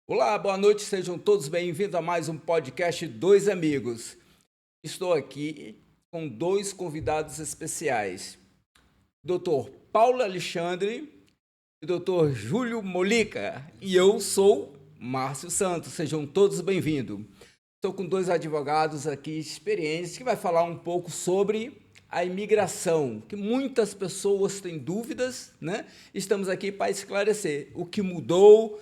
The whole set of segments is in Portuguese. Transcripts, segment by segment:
Olá, boa noite, sejam todos bem-vindos a mais um podcast Dois Amigos. Estou aqui com dois convidados especiais, Dr. Paulo Alexandre e Dr. Júlio Molica, e eu sou Márcio Santos, sejam todos bem-vindos. Estou com dois advogados aqui experientes que vai falar um pouco sobre a imigração, que muitas pessoas têm dúvidas, né? Estamos aqui para esclarecer o que mudou,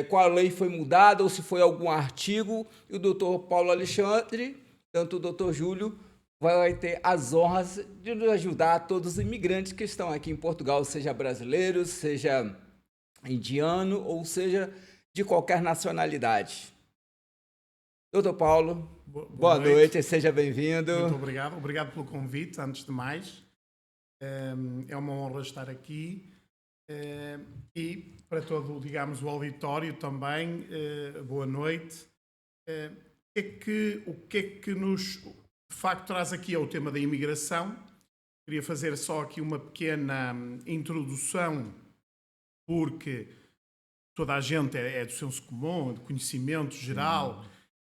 qual lei foi mudada ou se foi algum artigo, e o doutor Paulo Alexandre, tanto o doutor Júlio, vai ter as honras de nos ajudar a todos os imigrantes que estão aqui em Portugal, seja brasileiros, seja indiano ou seja de qualquer nacionalidade. Doutor Paulo, boa noite, seja bem-vindo. Muito obrigado, obrigado pelo convite, antes de mais. É uma honra estar aqui e para todo, digamos, o auditório também, boa noite. O que é que nos, de facto, traz aqui é o tema da imigração. Queria fazer só aqui uma pequena introdução, porque toda a gente é do senso comum, de conhecimento geral,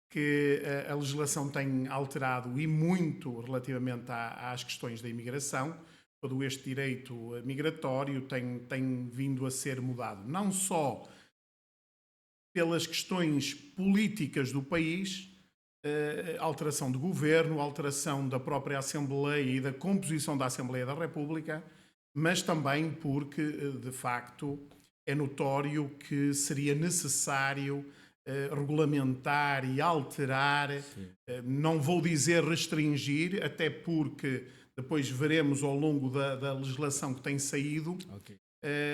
que a legislação tem alterado e muito relativamente às questões da imigração. Todo este direito migratório tem vindo a ser mudado, não só pelas questões políticas do país, alteração de governo, alteração da própria Assembleia e da composição da Assembleia da República, mas também porque, de facto, é notório que seria necessário regulamentar e alterar, não vou dizer restringir, até porque depois veremos ao longo da legislação que tem saído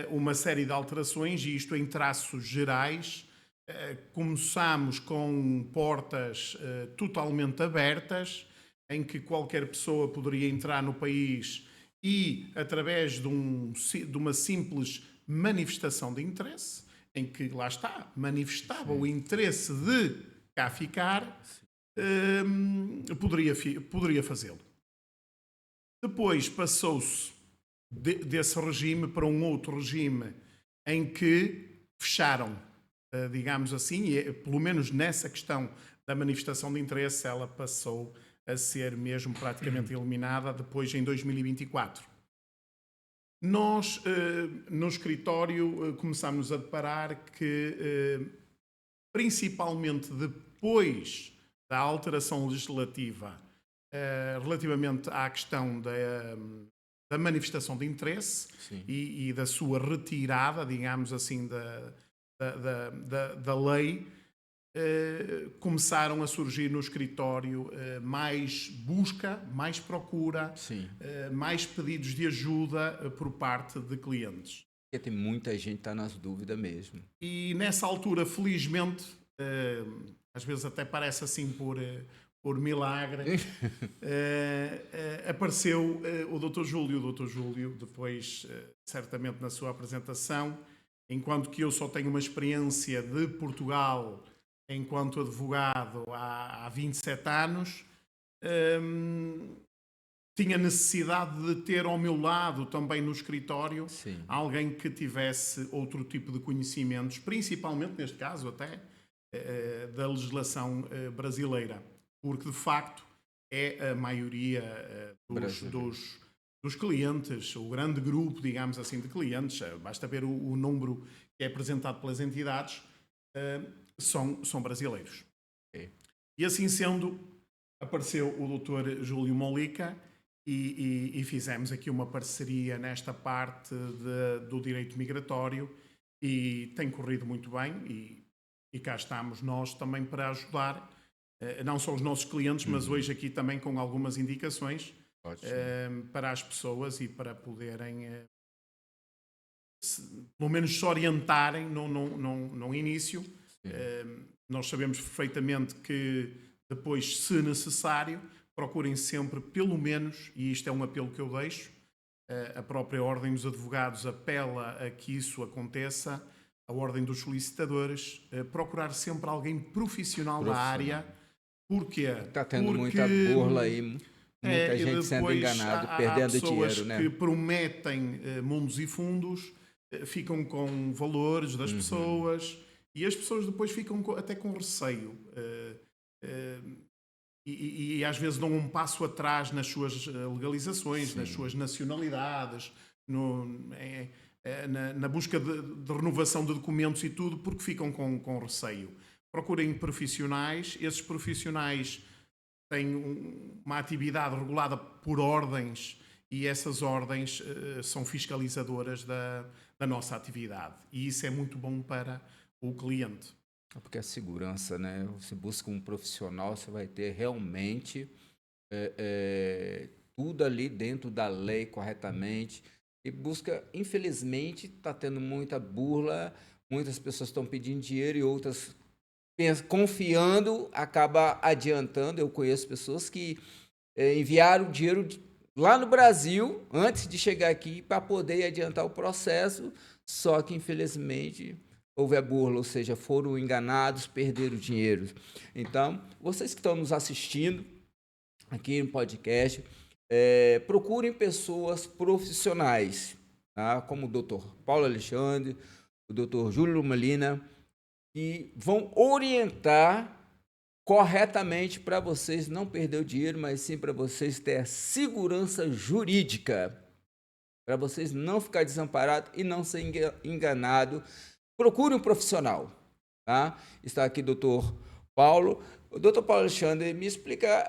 uma série de alterações, e isto em traços gerais. Começamos com portas totalmente abertas, em que qualquer pessoa poderia entrar no país e, através de uma simples manifestação de interesse, em que, lá está, manifestava o interesse de cá ficar, poderia fazê-lo. Depois passou-se desse regime para um outro regime em que fecharam, digamos assim, e pelo menos nessa questão da manifestação de interesse, ela passou a ser mesmo praticamente eliminada depois em 2024. Nós, no escritório, começámos a deparar que, principalmente depois da alteração legislativa relativamente à questão da manifestação de interesse e da sua retirada, digamos assim, da lei, começaram a surgir no escritório mais busca, mais procura, mais pedidos de ajuda por parte de clientes. Porque tem muita gente que está nas dúvidas mesmo. E nessa altura, felizmente, às vezes até parece assim por milagre, apareceu o Dr. Júlio. O Dr. Júlio, depois, certamente na sua apresentação, enquanto que eu só tenho uma experiência de Portugal enquanto advogado há 27 anos, tinha necessidade de ter ao meu lado, também no escritório, alguém que tivesse outro tipo de conhecimentos, principalmente, neste caso até, da legislação brasileira, porque de facto é a maioria dos clientes, o grande grupo, digamos assim, de clientes, basta ver o número que é apresentado pelas entidades, são brasileiros. E assim sendo, apareceu o Dr. Júlio Molica e fizemos aqui uma parceria nesta parte do direito migratório, e tem corrido muito bem, e cá estamos nós também para ajudar, não só os nossos clientes, mas hoje aqui também com algumas indicações para as pessoas e para poderem pelo menos se orientarem no início. Nós sabemos perfeitamente que depois, se necessário, procurem sempre, pelo menos, e isto é um apelo que eu deixo, a própria Ordem dos Advogados apela a que isso aconteça, a Ordem dos Solicitadores, procurar sempre alguém profissional da área. Porquê? Está tendo muita burla aí, muita gente sendo enganado, perdendo dinheiro, né? Que prometem mundos e fundos, ficam com valores das pessoas E as pessoas depois ficam até com receio. E às vezes dão um passo atrás nas suas legalizações, Sim. nas suas nacionalidades, na busca de renovação de documentos e tudo, porque ficam com receio. Procurem profissionais, esses profissionais têm uma atividade regulada por ordens e essas ordens são fiscalizadoras da nossa atividade. E isso é muito bom para o cliente. Porque a segurança, né? Você busca um profissional, você vai ter realmente tudo ali dentro da lei corretamente. E busca, infelizmente, está tendo muita burla, muitas pessoas estão pedindo dinheiro e outras confiando, acaba adiantando. Eu conheço pessoas que enviaram dinheiro lá no Brasil, antes de chegar aqui, para poder adiantar o processo, só que, infelizmente, houve a burla, ou seja, foram enganados, perderam dinheiro. Então, vocês que estão nos assistindo aqui no podcast, procurem pessoas profissionais, tá? Como o Dr. Paulo Alexandre, o Dr. Júlio Molina, que vão orientar corretamente para vocês não perder o dinheiro, mas sim para vocês ter a segurança jurídica, para vocês não ficar desamparados e não ser enganado. Procure um profissional, tá? Está aqui o doutor Paulo. O doutor Paulo Alexandre, me explica,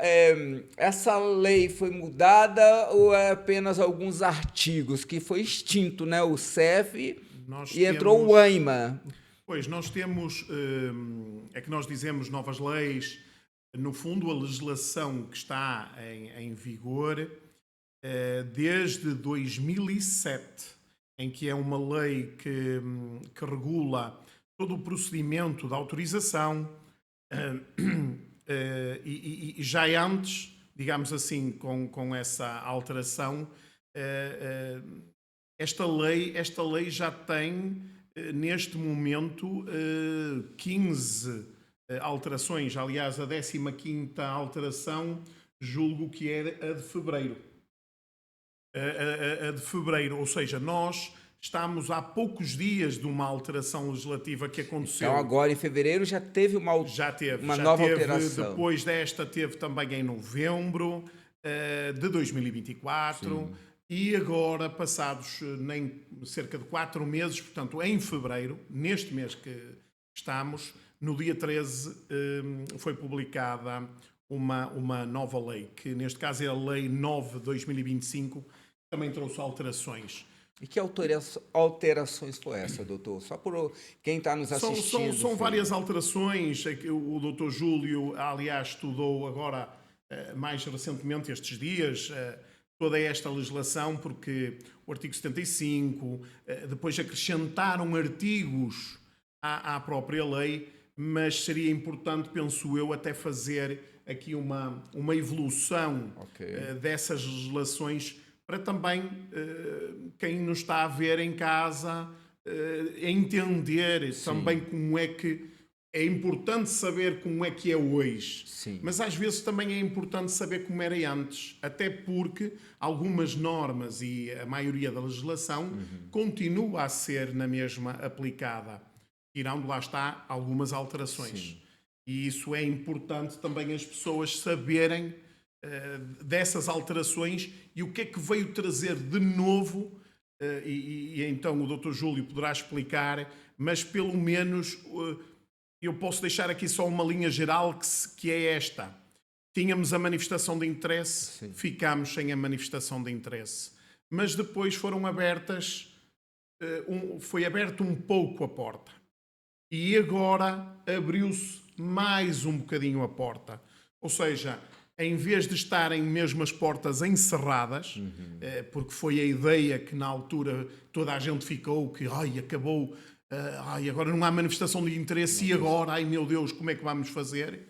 essa lei foi mudada ou é apenas alguns artigos que foi extinto, né? O CEF entrou o AIMA. Pois, nós temos, é que nós dizemos novas leis, no fundo a legislação que está em vigor desde 2007, em que é uma lei que regula todo o procedimento de autorização e já antes, digamos assim, com essa alteração, esta lei já tem neste momento 15 alterações. Aliás, a 15ª alteração julgo que era a de fevereiro. A de fevereiro, ou seja, nós estamos há poucos dias de uma alteração legislativa que aconteceu. Então agora em fevereiro já teve uma nova alteração. Depois desta teve também em novembro de 2024. Sim. E agora, passados nem cerca de 4 meses, portanto em fevereiro, neste mês que estamos, no dia 13 foi publicada uma nova lei, que neste caso é a Lei 9/2025, também trouxe alterações. E que alterações foi essa, doutor? Só por quem está nos assistindo. São várias alterações. O doutor Júlio, aliás, estudou agora, mais recentemente, estes dias, toda esta legislação, porque o artigo 75, depois acrescentaram artigos à própria lei, mas seria importante, penso eu, até fazer aqui uma evolução dessas legislações, para também quem nos está a ver em casa entender. Sim. Também como é que é importante saber como é que é hoje. Sim. Mas às vezes também é importante saber como era antes, até porque algumas normas e a maioria da legislação continua a ser na mesma aplicada, tirando, lá está, algumas alterações. Sim. E isso é importante também as pessoas saberem dessas alterações e o que é que veio trazer de novo, e então o Dr. Júlio poderá explicar, mas pelo menos eu posso deixar aqui só uma linha geral que é esta. Tínhamos a manifestação de interesse, sim, ficámos sem a manifestação de interesse, mas depois foram abertas, foi aberto um pouco a porta e agora abriu-se mais um bocadinho a porta, ou seja, em vez de estarem mesmo as portas encerradas, porque foi a ideia que na altura toda a gente ficou, que acabou, agora não há manifestação de interesse, e agora, ai meu Deus, como é que vamos fazer?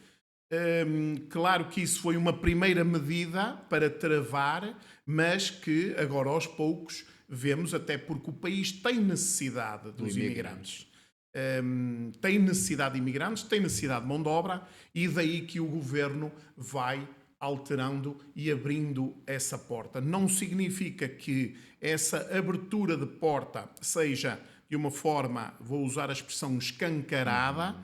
Claro que isso foi uma primeira medida para travar, mas que agora aos poucos vemos, até porque o país tem necessidade dos imigrantes. Tem necessidade de imigrantes, tem necessidade de mão de obra, e daí que o governo vai alterando e abrindo essa porta. Não significa que essa abertura de porta seja de uma forma, vou usar a expressão escancarada,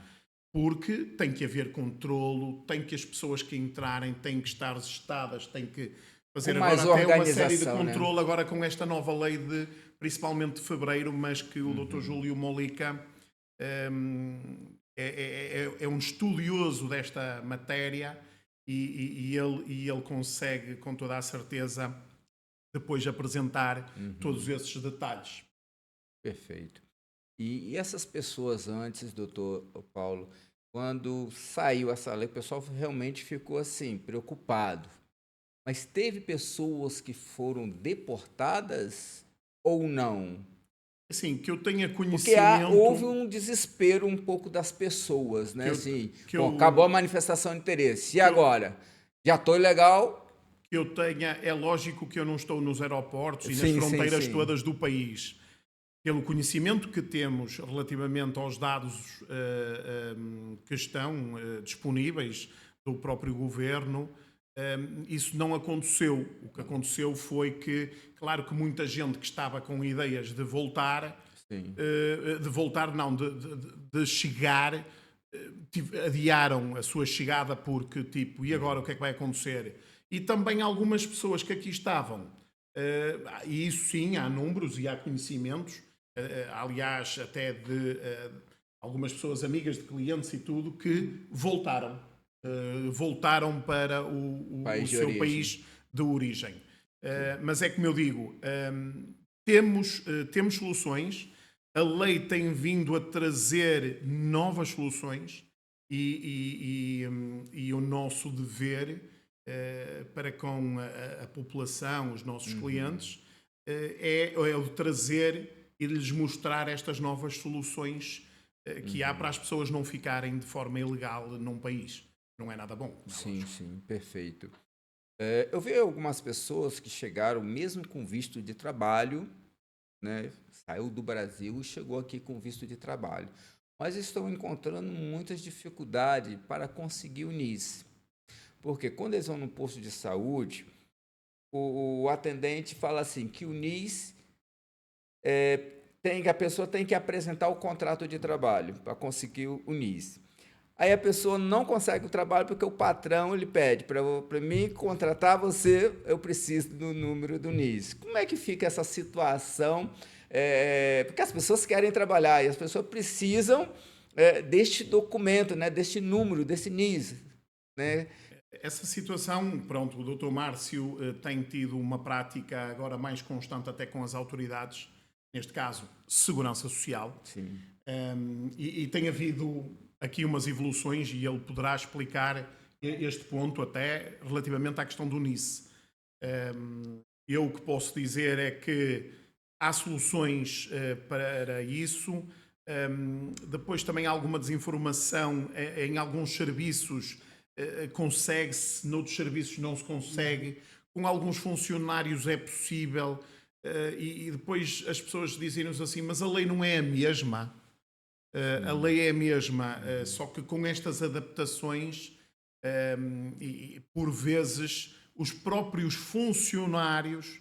porque tem que haver controlo, tem que as pessoas que entrarem têm que estar registadas, têm que fazer Com mais agora até uma série de organização, né? controlo, agora com esta nova lei de, principalmente de fevereiro, mas que o Dr. Júlio Molica é um estudioso desta matéria e ele consegue, com toda a certeza, depois apresentar todos esses detalhes. Perfeito. E essas pessoas antes, doutor Paulo, quando saiu essa lei, o pessoal realmente ficou assim, preocupado. Mas teve pessoas que foram deportadas ou não? Assim, que eu tenha Porque conhecimento... houve um desespero um pouco das pessoas, né? Assim, bom, acabou a manifestação de interesse. E agora? Já estou ilegal? Que eu tenha... É lógico que eu não estou nos aeroportos e nas Sim, sim, fronteiras sim. todas do país. Pelo conhecimento que temos relativamente aos dados que estão disponíveis do próprio governo, isso não aconteceu. O que aconteceu foi que, claro que muita gente que estava com ideias de voltar, Sim. de voltar não, de chegar, adiaram a sua chegada porque, tipo, e agora o que é que vai acontecer? E também algumas pessoas que aqui estavam, e isso sim, há números e há conhecimentos, aliás, até de algumas pessoas amigas de clientes e tudo, que voltaram. Voltaram para o seu origem. país de origem. Mas é como eu digo, temos soluções, a lei tem vindo a trazer novas soluções e o nosso dever para com a população, os nossos clientes, é o de trazer e lhes mostrar estas novas soluções que há para as pessoas não ficarem de forma ilegal num país. Não é nada bom. Sim, sim, perfeito. Eu vi algumas pessoas que chegaram mesmo com visto de trabalho, né? Saiu do Brasil e chegou aqui com visto de trabalho, mas estão encontrando muitas dificuldades para conseguir o NIS. Porque quando eles vão no posto de saúde, o atendente fala assim que o NIS a pessoa tem que apresentar o contrato de trabalho para conseguir o NIS. Aí a pessoa não consegue o trabalho porque o patrão ele pede para mim contratar você, eu preciso do número do NIS. Como é que fica essa situação? Porque as pessoas querem trabalhar e as pessoas precisam deste documento, né, deste número, desse NIS, né? Essa situação, pronto, o Dr. Márcio tem tido uma prática agora mais constante até com as autoridades, neste caso, Segurança Social. Sim. E tem havido aqui umas evoluções e ele poderá explicar este ponto até relativamente à questão do NIS. Eu o que posso dizer é que há soluções para isso. Depois também há alguma desinformação em alguns serviços. Consegue-se, noutros serviços não se consegue. Com alguns funcionários é possível. E depois as pessoas dizem-nos assim, mas a lei não é a mesma. A lei é a mesma, só que com estas adaptações, e por vezes os próprios funcionários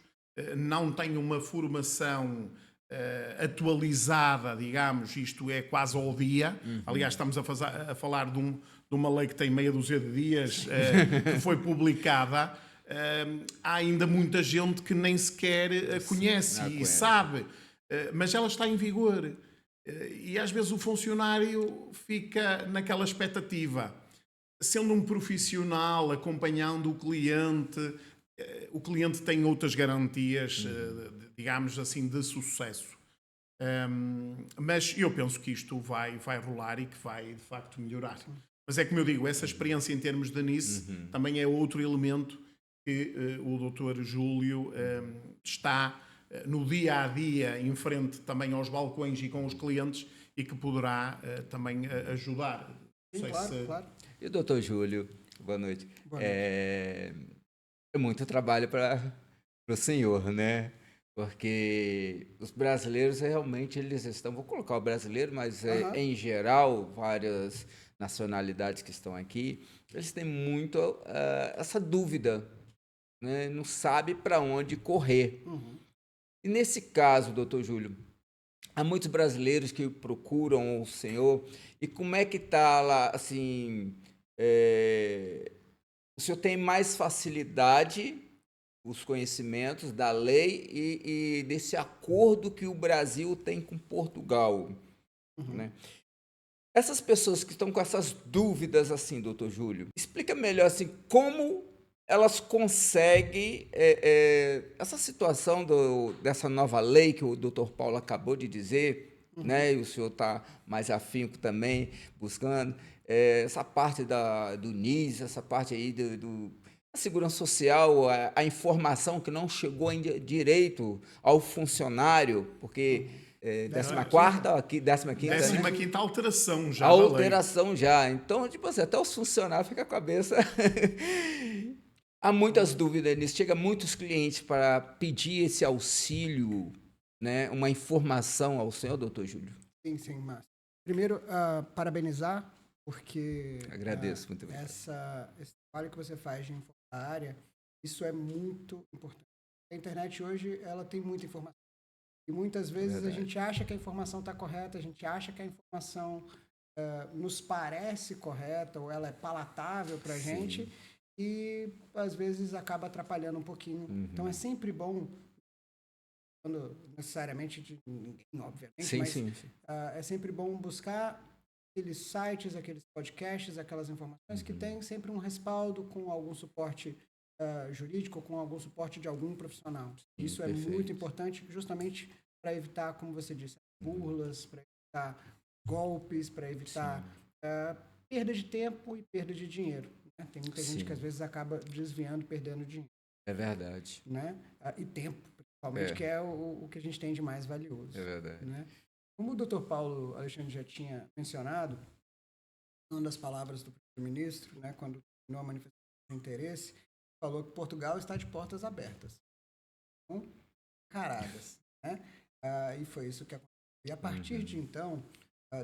não têm uma formação atualizada, digamos, isto é quase ao dia. Aliás, estamos a falar de uma lei que tem meia dúzia de dias, que foi publicada. Há ainda muita gente que nem sequer a conhece e sabe, mas ela está em vigor. E às vezes o funcionário fica naquela expectativa. Sendo um profissional, acompanhando o cliente tem outras garantias, digamos assim, de sucesso. Mas eu penso que isto vai rolar e que vai, de facto, melhorar. Mas é como eu digo, essa experiência em termos de NIS também é outro elemento que o Dr. Júlio está no dia a dia em frente também aos balcões e com os clientes e que poderá também ajudar. Sim, claro. E o doutor Júlio, boa noite. Boa noite. É muito trabalho para o senhor, né? Porque os brasileiros realmente eles estão, vou colocar o brasileiro, mas em geral, várias nacionalidades que estão aqui, eles têm muito essa dúvida, né? Não sabe para onde correr. E nesse caso, doutor Júlio, há muitos brasileiros que procuram o senhor. E como é que está lá, assim, o senhor tem mais facilidade, os conhecimentos da lei e desse acordo que o Brasil tem com Portugal, né? Essas pessoas que estão com essas dúvidas, assim, doutor Júlio, explica melhor, assim, como elas conseguem essa situação dessa nova lei que o doutor Paulo acabou de dizer, né? E o senhor está mais afinco também, buscando essa parte do NIS, essa parte aí da segurança social, a informação que não chegou ainda direito ao funcionário, porque 14ª, aqui, 15ª, né? 15ª alteração já A da lei. alteração já. Então, tipo assim, até os funcionários ficam com a cabeça. Há muitas dúvidas nisso. Chega muitos clientes para pedir esse auxílio, né? Uma informação ao senhor, doutor Júlio. Sim, sim, Márcio. Primeiro, parabenizar, porque Agradeço, muito obrigado. esse trabalho que você faz de informar a área, isso é muito importante. A internet hoje, ela tem muita informação. E muitas vezes a gente acha que a informação está correta, a gente acha que a informação nos parece correta, ou ela é palatável para a gente, e às vezes acaba atrapalhando um pouquinho. Então é sempre bom, quando necessariamente de ninguém, obviamente, mas é sempre bom buscar aqueles sites, aqueles podcasts, aquelas informações que têm sempre um respaldo com algum suporte jurídico, com algum suporte de algum profissional. Isso é muito importante, justamente para evitar, como você disse, burlas, para evitar golpes, para evitar perda de tempo e perda de dinheiro. Né? Tem muita gente que às vezes acaba desviando, perdendo dinheiro. É verdade. Né? E tempo, principalmente, que é o que a gente tem de mais valioso. É verdade. Né? Como o Dr. Paulo Alexandre já tinha mencionado, uma das palavras do primeiro-ministro, né, quando terminou a manifestação de interesse, falou que Portugal está de portas abertas. Então, caradas. Né? E foi isso que aconteceu. E a partir de então,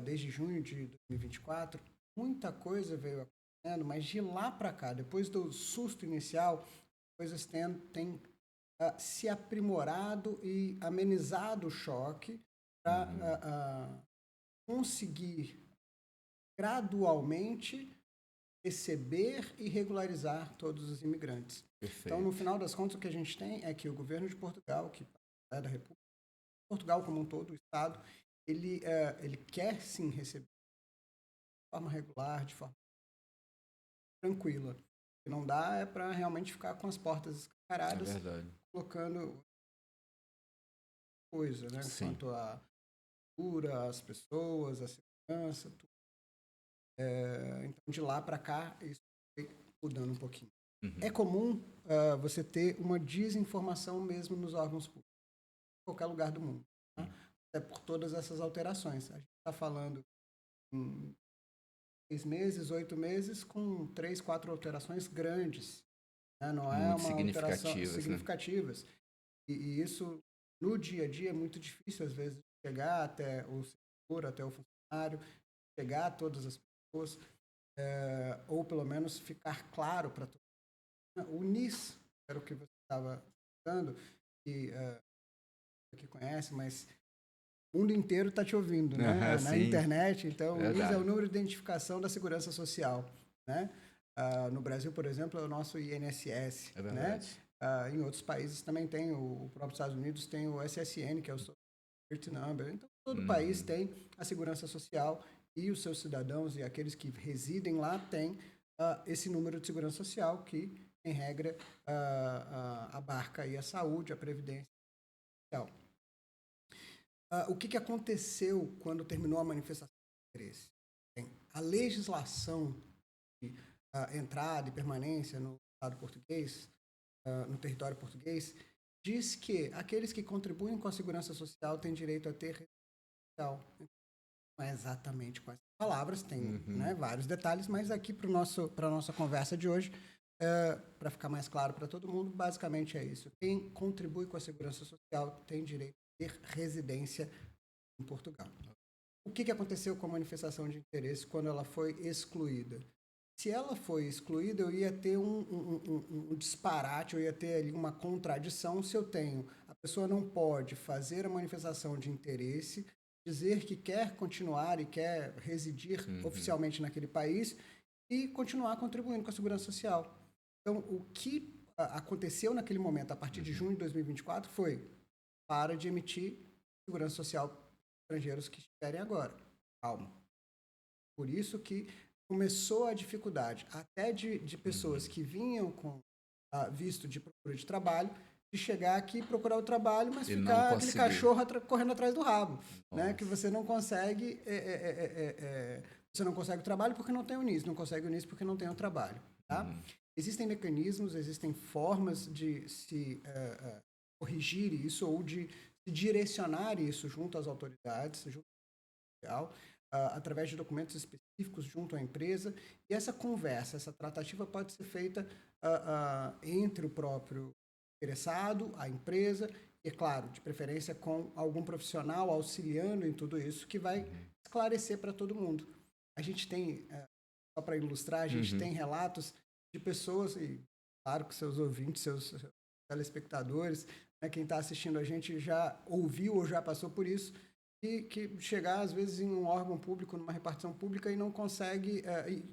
desde junho de 2024, muita coisa veio acontecendo, mas de lá para cá, depois do susto inicial, coisas têm se aprimorado e amenizado o choque para conseguir gradualmente receber e regularizar todos os imigrantes. Perfeito. Então, no final das contas, o que a gente tem é que o governo de Portugal, que é da República, Portugal como um todo, o Estado, ele quer sim receber de forma regular, de forma tranquila. O que não dá é para realmente ficar com as portas escancaradas, colocando coisa, né? Quanto à cultura, as pessoas, a segurança, tudo. Então, de lá para cá, isso foi mudando um pouquinho. É comum você ter uma desinformação mesmo nos órgãos públicos, em qualquer lugar do mundo. Tá? Até por todas essas alterações. A gente está falando em 6 meses, 8 meses, com 3, 4 alterações grandes. Né? Não é muito uma alteração significativas. Né? E isso, no dia a dia, é muito difícil, às vezes, chegar até o seguro, até o funcionário, chegar a todas as pessoas, ou pelo menos ficar claro para todos. O NIS, era o que você estava falando, que conhece, mas o mundo inteiro está te ouvindo, né? Na internet. Então, o NIS é o número de identificação da segurança social. Né? No Brasil, por exemplo, é o nosso INSS. É verdade. Né? Em outros países também tem, o próprio Estados Unidos tem o SSN, que é o Social Security Number. Então, todo país tem a segurança social e os seus cidadãos e aqueles que residem lá têm esse número de segurança social que, em regra, abarca aí a saúde, a previdência social. O que aconteceu quando terminou a manifestação de interesse? Bem, a legislação de entrada e permanência no Estado português, no território português, diz que aqueles que contribuem com a segurança social têm direito a ter social. Não é exatamente com essas palavras, tem né, vários detalhes, mas aqui para a nossa conversa de hoje, para ficar mais claro para todo mundo, basicamente é isso. Quem contribui com a segurança social tem direito a ter residência em Portugal. O que aconteceu com a manifestação de interesse quando ela foi excluída? Se ela foi excluída, eu ia ter um disparate, eu ia ter ali uma contradição se eu tenho. A pessoa não pode fazer a manifestação de interesse dizer que quer continuar e quer residir oficialmente naquele país e continuar contribuindo com a segurança social. Então, o que aconteceu naquele momento, a partir de junho de 2024, foi para de emitir segurança social para estrangeiros que estiverem agora. Calma. Por isso que começou a dificuldade, até de pessoas que vinham com visto de procura de trabalho, de chegar aqui, procurar o trabalho, mas E ficar não aquele conseguir. cachorro correndo atrás do rabo, né? Nossa. Que você não consegue, você não consegue o trabalho porque não tem o NIS, não consegue o NIS porque não tem o trabalho, tá? Existem mecanismos, existem formas de se corrigir isso ou de se direcionar isso junto às autoridades, junto ao social, através de documentos específicos junto à empresa, e essa conversa, essa tratativa pode ser feita entre o próprio interessado, a empresa, e, claro, de preferência com algum profissional auxiliando em tudo isso, que vai esclarecer para todo mundo. A gente tem, só para ilustrar, a gente tem relatos de pessoas, e claro que seus ouvintes, seus telespectadores, né, quem está assistindo a gente já ouviu ou já passou por isso, que chegar, às vezes, em um órgão público, numa repartição pública, e não consegue,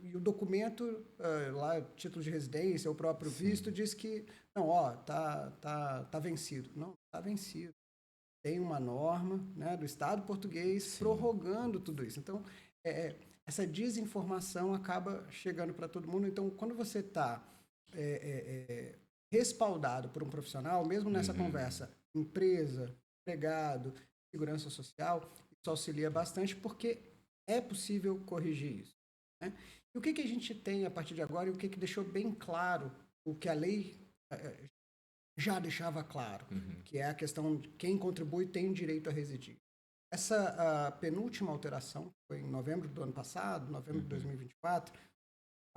e o documento, lá, título de residência, o próprio visto, diz que, não, tá vencido. Não, está vencido. Tem uma norma, né, do Estado português prorrogando tudo isso. Então, essa desinformação acaba chegando para todo mundo. Então, quando você está respaldado por um profissional, mesmo nessa conversa, empresa, empregado, segurança social, isso auxilia bastante porque é possível corrigir isso, né? E o que a gente tem a partir de agora e o que deixou bem claro, o que a lei já deixava claro, que é a questão de quem contribui tem direito a residir. Essa penúltima alteração foi em novembro do ano passado, novembro de 2024,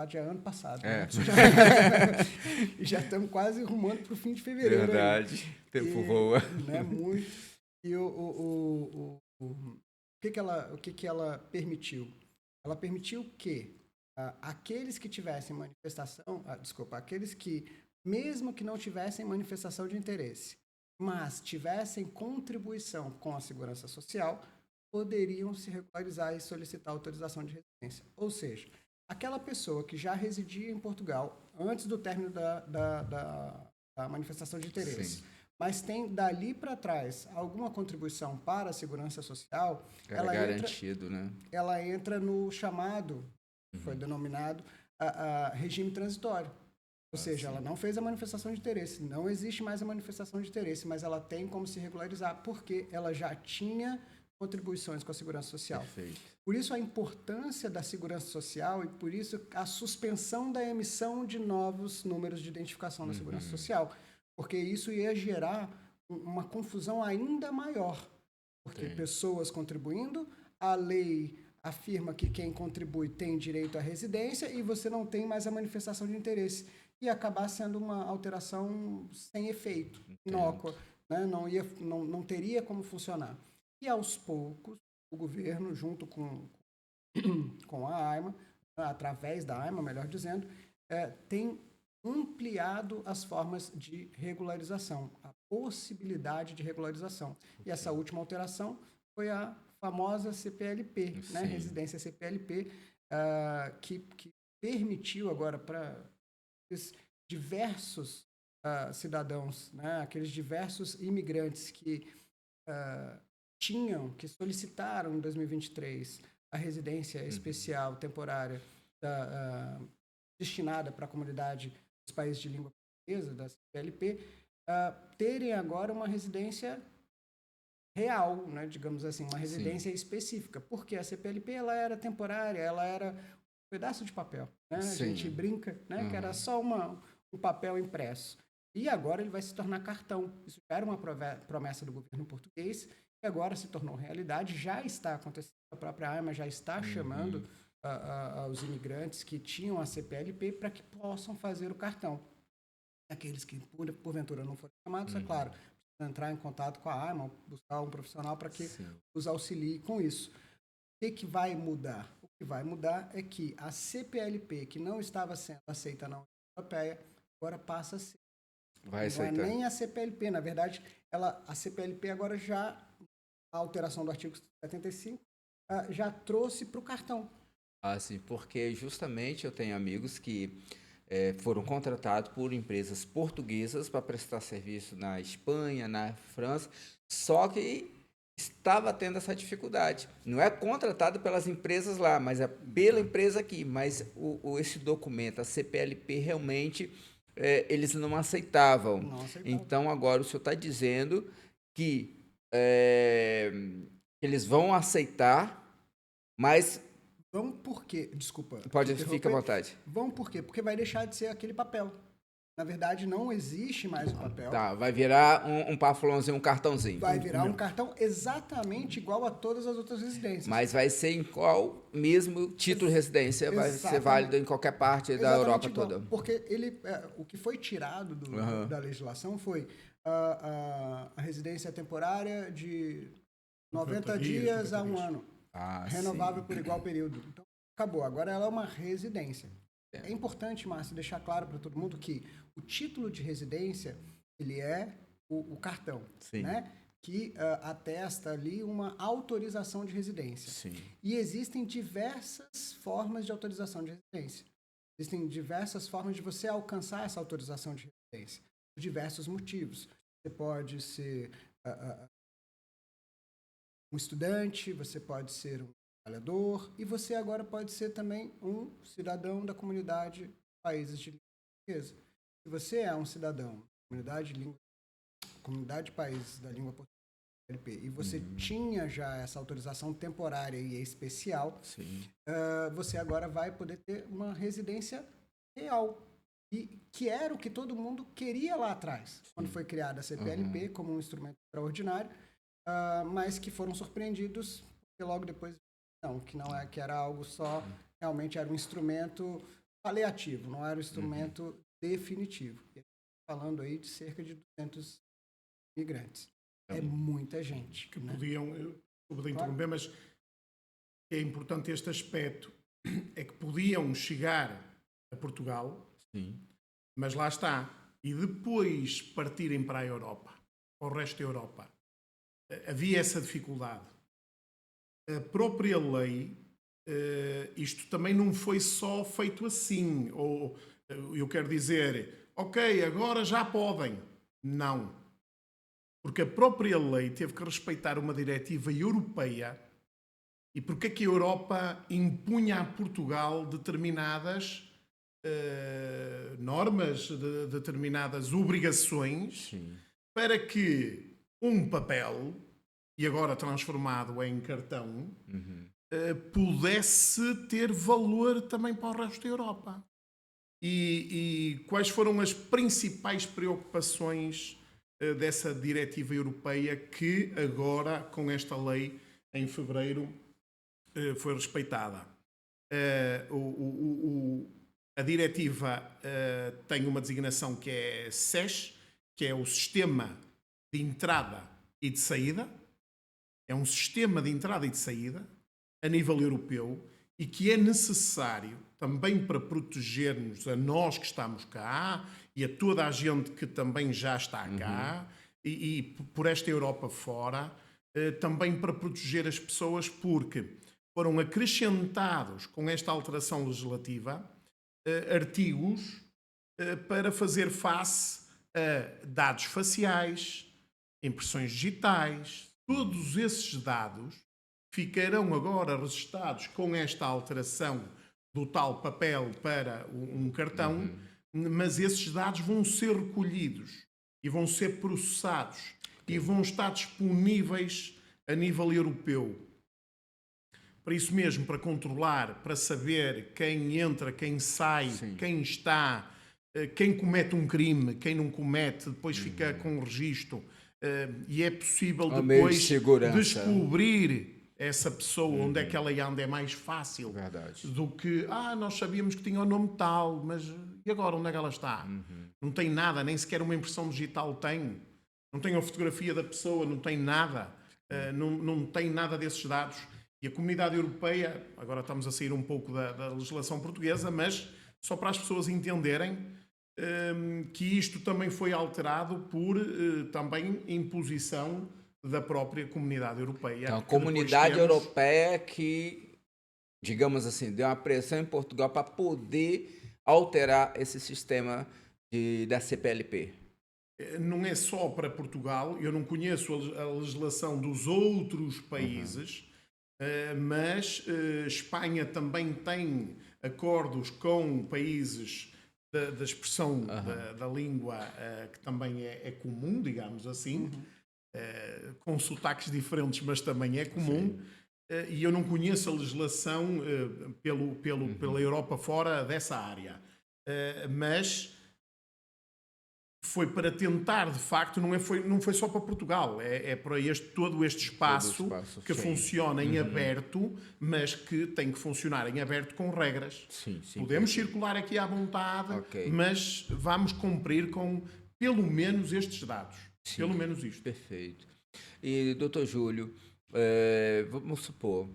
já é ano passado, né? E já estamos quase rumando para o fim de fevereiro. Verdade, o tempo voa. Né, muito. E o que ela permitiu? Ela permitiu que aqueles que tivessem manifestação, aqueles que, mesmo que não tivessem manifestação de interesse, mas tivessem contribuição com a segurança social, poderiam se regularizar e solicitar autorização de residência. Ou seja, aquela pessoa que já residia em Portugal antes do término da manifestação de interesse, mas tem dali para trás alguma contribuição para a segurança social, ela é garantido, né? Ela entra no chamado, foi denominado regime transitório. Ou seja, ela não fez a manifestação de interesse, não existe mais a manifestação de interesse, mas ela tem como se regularizar, porque ela já tinha contribuições com a segurança social. Perfeito. Por isso a importância da segurança social e por isso a suspensão da emissão de novos números de identificação da segurança social. Porque isso ia gerar uma confusão ainda maior. Porque pessoas contribuindo, a lei afirma que quem contribui tem direito à residência e você não tem mais a manifestação de interesse. E acabar sendo uma alteração sem efeito, inócua, né? Não teria como funcionar. E aos poucos, o governo, junto com a AIMA, através da AIMA, melhor dizendo, tem ampliado as formas de regularização, a possibilidade de regularização. E essa última alteração foi a famosa CPLP, né? Residência CPLP, que permitiu agora para diversos cidadãos, né? Aqueles diversos imigrantes que solicitaram em 2023 a residência especial temporária destinada para a comunidade dos países de língua portuguesa, da CPLP, terem agora uma residência real, né, digamos assim, uma residência específica, porque a CPLP ela era temporária, ela era um pedaço de papel, né? A gente brinca, né, que era só um papel impresso. E agora ele vai se tornar cartão. Isso já era uma promessa do governo português, que agora se tornou realidade, já está acontecendo, a própria AIMA já está chamando os imigrantes que tinham a CPLP para que possam fazer o cartão. Aqueles que, porventura, não foram chamados, é claro, precisam entrar em contato com a AIMA, buscar um profissional para que os auxilie com isso. O que vai mudar? O que vai mudar é que a CPLP, que não estava sendo aceita na União Europeia, agora passa a ser. Vai não aceitar. é nem a CPLP, na verdade, a CPLP agora já a alteração do artigo 75 já trouxe para o cartão. Assim, porque justamente eu tenho amigos que foram contratados por empresas portuguesas para prestar serviço na Espanha, na França, só que estava tendo essa dificuldade. Não é contratado pelas empresas lá, mas é pela empresa aqui. Mas esse documento, a CPLP, realmente eles não aceitavam. Não aceitavam. Então, agora o senhor está dizendo que eles vão aceitar, mas... Vão por quê? Desculpa. Pode, fica à vontade. Vão por quê? Porque vai deixar de ser aquele papel. Na verdade, não existe mais o papel. Tá, vai virar um paflãozinho, um cartãozinho. Vai virar um cartão exatamente igual a todas as outras residências. Mas vai ser em qual mesmo título de residência? Vai ser válido em qualquer parte da Europa igual, toda. Porque o que foi tirado da legislação foi a residência temporária de 90 dias a um ano. Renovável por igual período. Então, acabou. Agora ela é uma residência. É importante, Márcio, deixar claro para todo mundo que o título de residência, ele é o cartão, né? Que atesta ali uma autorização de residência. Sim. E existem diversas formas de autorização de residência. Existem diversas formas de você alcançar essa autorização de residência, por diversos motivos. Você pode ser um estudante, você pode ser um trabalhador, e você agora pode ser também um cidadão da comunidade países de língua portuguesa. Se você é um cidadão da comunidade de países da língua portuguesa, e você tinha já essa autorização temporária e especial, você agora vai poder ter uma residência real, e que era o que todo mundo queria lá atrás, quando foi criada a CPLP como um instrumento extraordinário, mas que foram surpreendidos, porque logo depois não, que era algo só, realmente era um instrumento paliativo, não era um instrumento definitivo. Falando aí de cerca de 200 imigrantes. É muita gente. Que né? podiam, eu vou interromper, mas é importante este aspecto, é que podiam chegar a Portugal, mas lá está, e depois partirem para a Europa, para o resto da Europa. Havia essa dificuldade. A própria lei, isto também não foi só feito assim, ou eu quero dizer, ok, agora já podem. Não. Porque a própria lei teve que respeitar uma diretiva europeia. E porque é que a Europa impunha a Portugal determinadas normas, determinadas obrigações, para que um papel, e agora transformado em cartão, pudesse ter valor também para o resto da Europa. E quais foram as principais preocupações dessa diretiva europeia que agora, com esta lei, em fevereiro, foi respeitada? A diretiva tem uma designação que é SES, que é o Sistema de Entrada e de Saída. É um sistema de entrada e de saída a nível europeu e que é necessário também para proteger-nos a nós que estamos cá e a toda a gente que também já está cá e por esta Europa fora, também para proteger as pessoas, porque foram acrescentados com esta alteração legislativa artigos para fazer face a dados faciais, impressões digitais. Todos esses dados ficarão agora registados com esta alteração do tal papel para um cartão, mas esses dados vão ser recolhidos e vão ser processados e vão estar disponíveis a nível europeu. Para isso mesmo, para controlar, para saber quem entra, quem sai, quem está, quem comete um crime, quem não comete, depois fica com o registro. E é possível depois descobrir essa pessoa, onde é que ela anda, é mais fácil do que, nós sabíamos que tinha o nome tal, mas e agora onde é que ela está? Não tem nada, nem sequer uma impressão digital tem, não tem a fotografia da pessoa, não tem nada, não tem nada desses dados. E a Comunidade Europeia, agora estamos a sair um pouco da legislação portuguesa, mas só para as pessoas entenderem que isto também foi alterado por também imposição da própria Comunidade Europeia. Então, a Comunidade Europeia que, digamos assim, deu uma pressão em Portugal para poder alterar esse sistema da CPLP. Não é só para Portugal, eu não conheço a legislação dos outros países, mas Espanha também tem acordos com países da expressão da língua que também é comum, digamos assim, com sotaques diferentes, mas também é comum. E eu não conheço a legislação pela Europa fora dessa área. Mas foi para tentar, de facto, não foi só para Portugal, é para todo este espaço que funciona em aberto, mas que tem que funcionar em aberto com regras. Sim, Podemos circular aqui à vontade, mas vamos cumprir com pelo menos estes dados. Sim, pelo menos isto. Perfeito. E, doutor Júlio, vamos supor,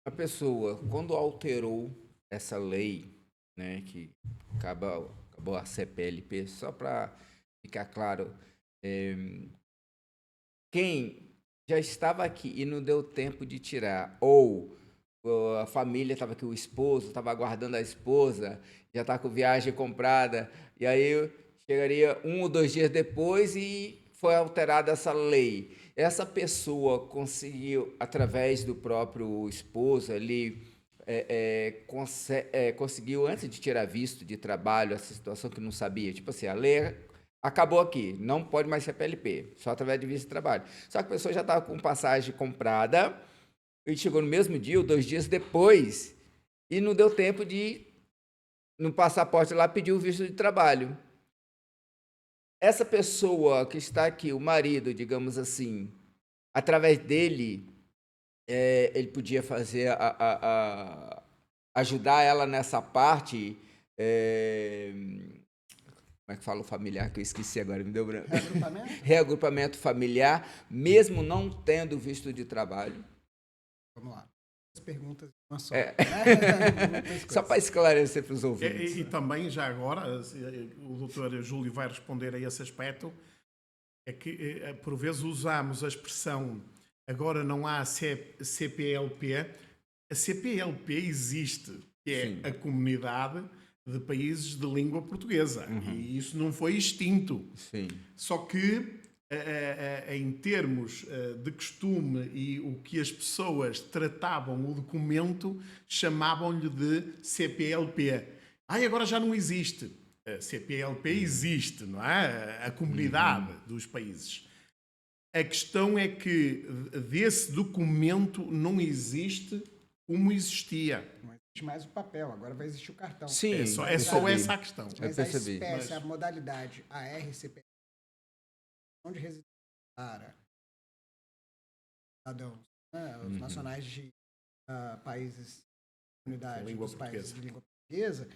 a pessoa, quando alterou essa lei, né, que acabou a CPLP, só para ficar claro, quem já estava aqui e não deu tempo de tirar, ou a família estava aqui, o esposo estava aguardando a esposa, já está com viagem comprada, e aí chegaria 1 ou 2 dias depois e foi alterada essa lei. Essa pessoa conseguiu, através do próprio esposo ali, conseguiu, antes de tirar visto de trabalho, essa situação que não sabia, tipo assim, a lei acabou aqui, não pode mais ser PLP, só através de visto de trabalho. Só que a pessoa já estava com passagem comprada, e chegou no mesmo dia ou 2 dias depois, e não deu tempo de, no passaporte lá, pedir o visto de trabalho. Essa pessoa que está aqui, o marido, digamos assim, através dele, ele podia fazer ajudar ela nessa parte, como é que fala o familiar, que eu esqueci agora, me deu branco. Reagrupamento familiar, mesmo não tendo visto de trabalho. Vamos lá. As perguntas uma só. Só para esclarecer para os ouvintes. E também, já agora, o doutor Júlio vai responder a esse aspecto, é que por vezes usamos a expressão agora não há CPLP. A CPLP existe, que é a Comunidade de Países de Língua Portuguesa. E isso não foi extinto. Sim. Só que, em termos de costume e o que as pessoas tratavam o documento, chamavam-lhe de CPLP. Agora já não existe. A CPLP existe, não é? A Comunidade dos Países. A questão é que desse documento não existe como existia. Não existe mais o papel, agora vai existir o cartão. Sim, é só essa a questão. Mas a espécie, a modalidade, a RCP, onde residência para cidadãos, né, os nacionais de países, comunidade dos países de língua portuguesa,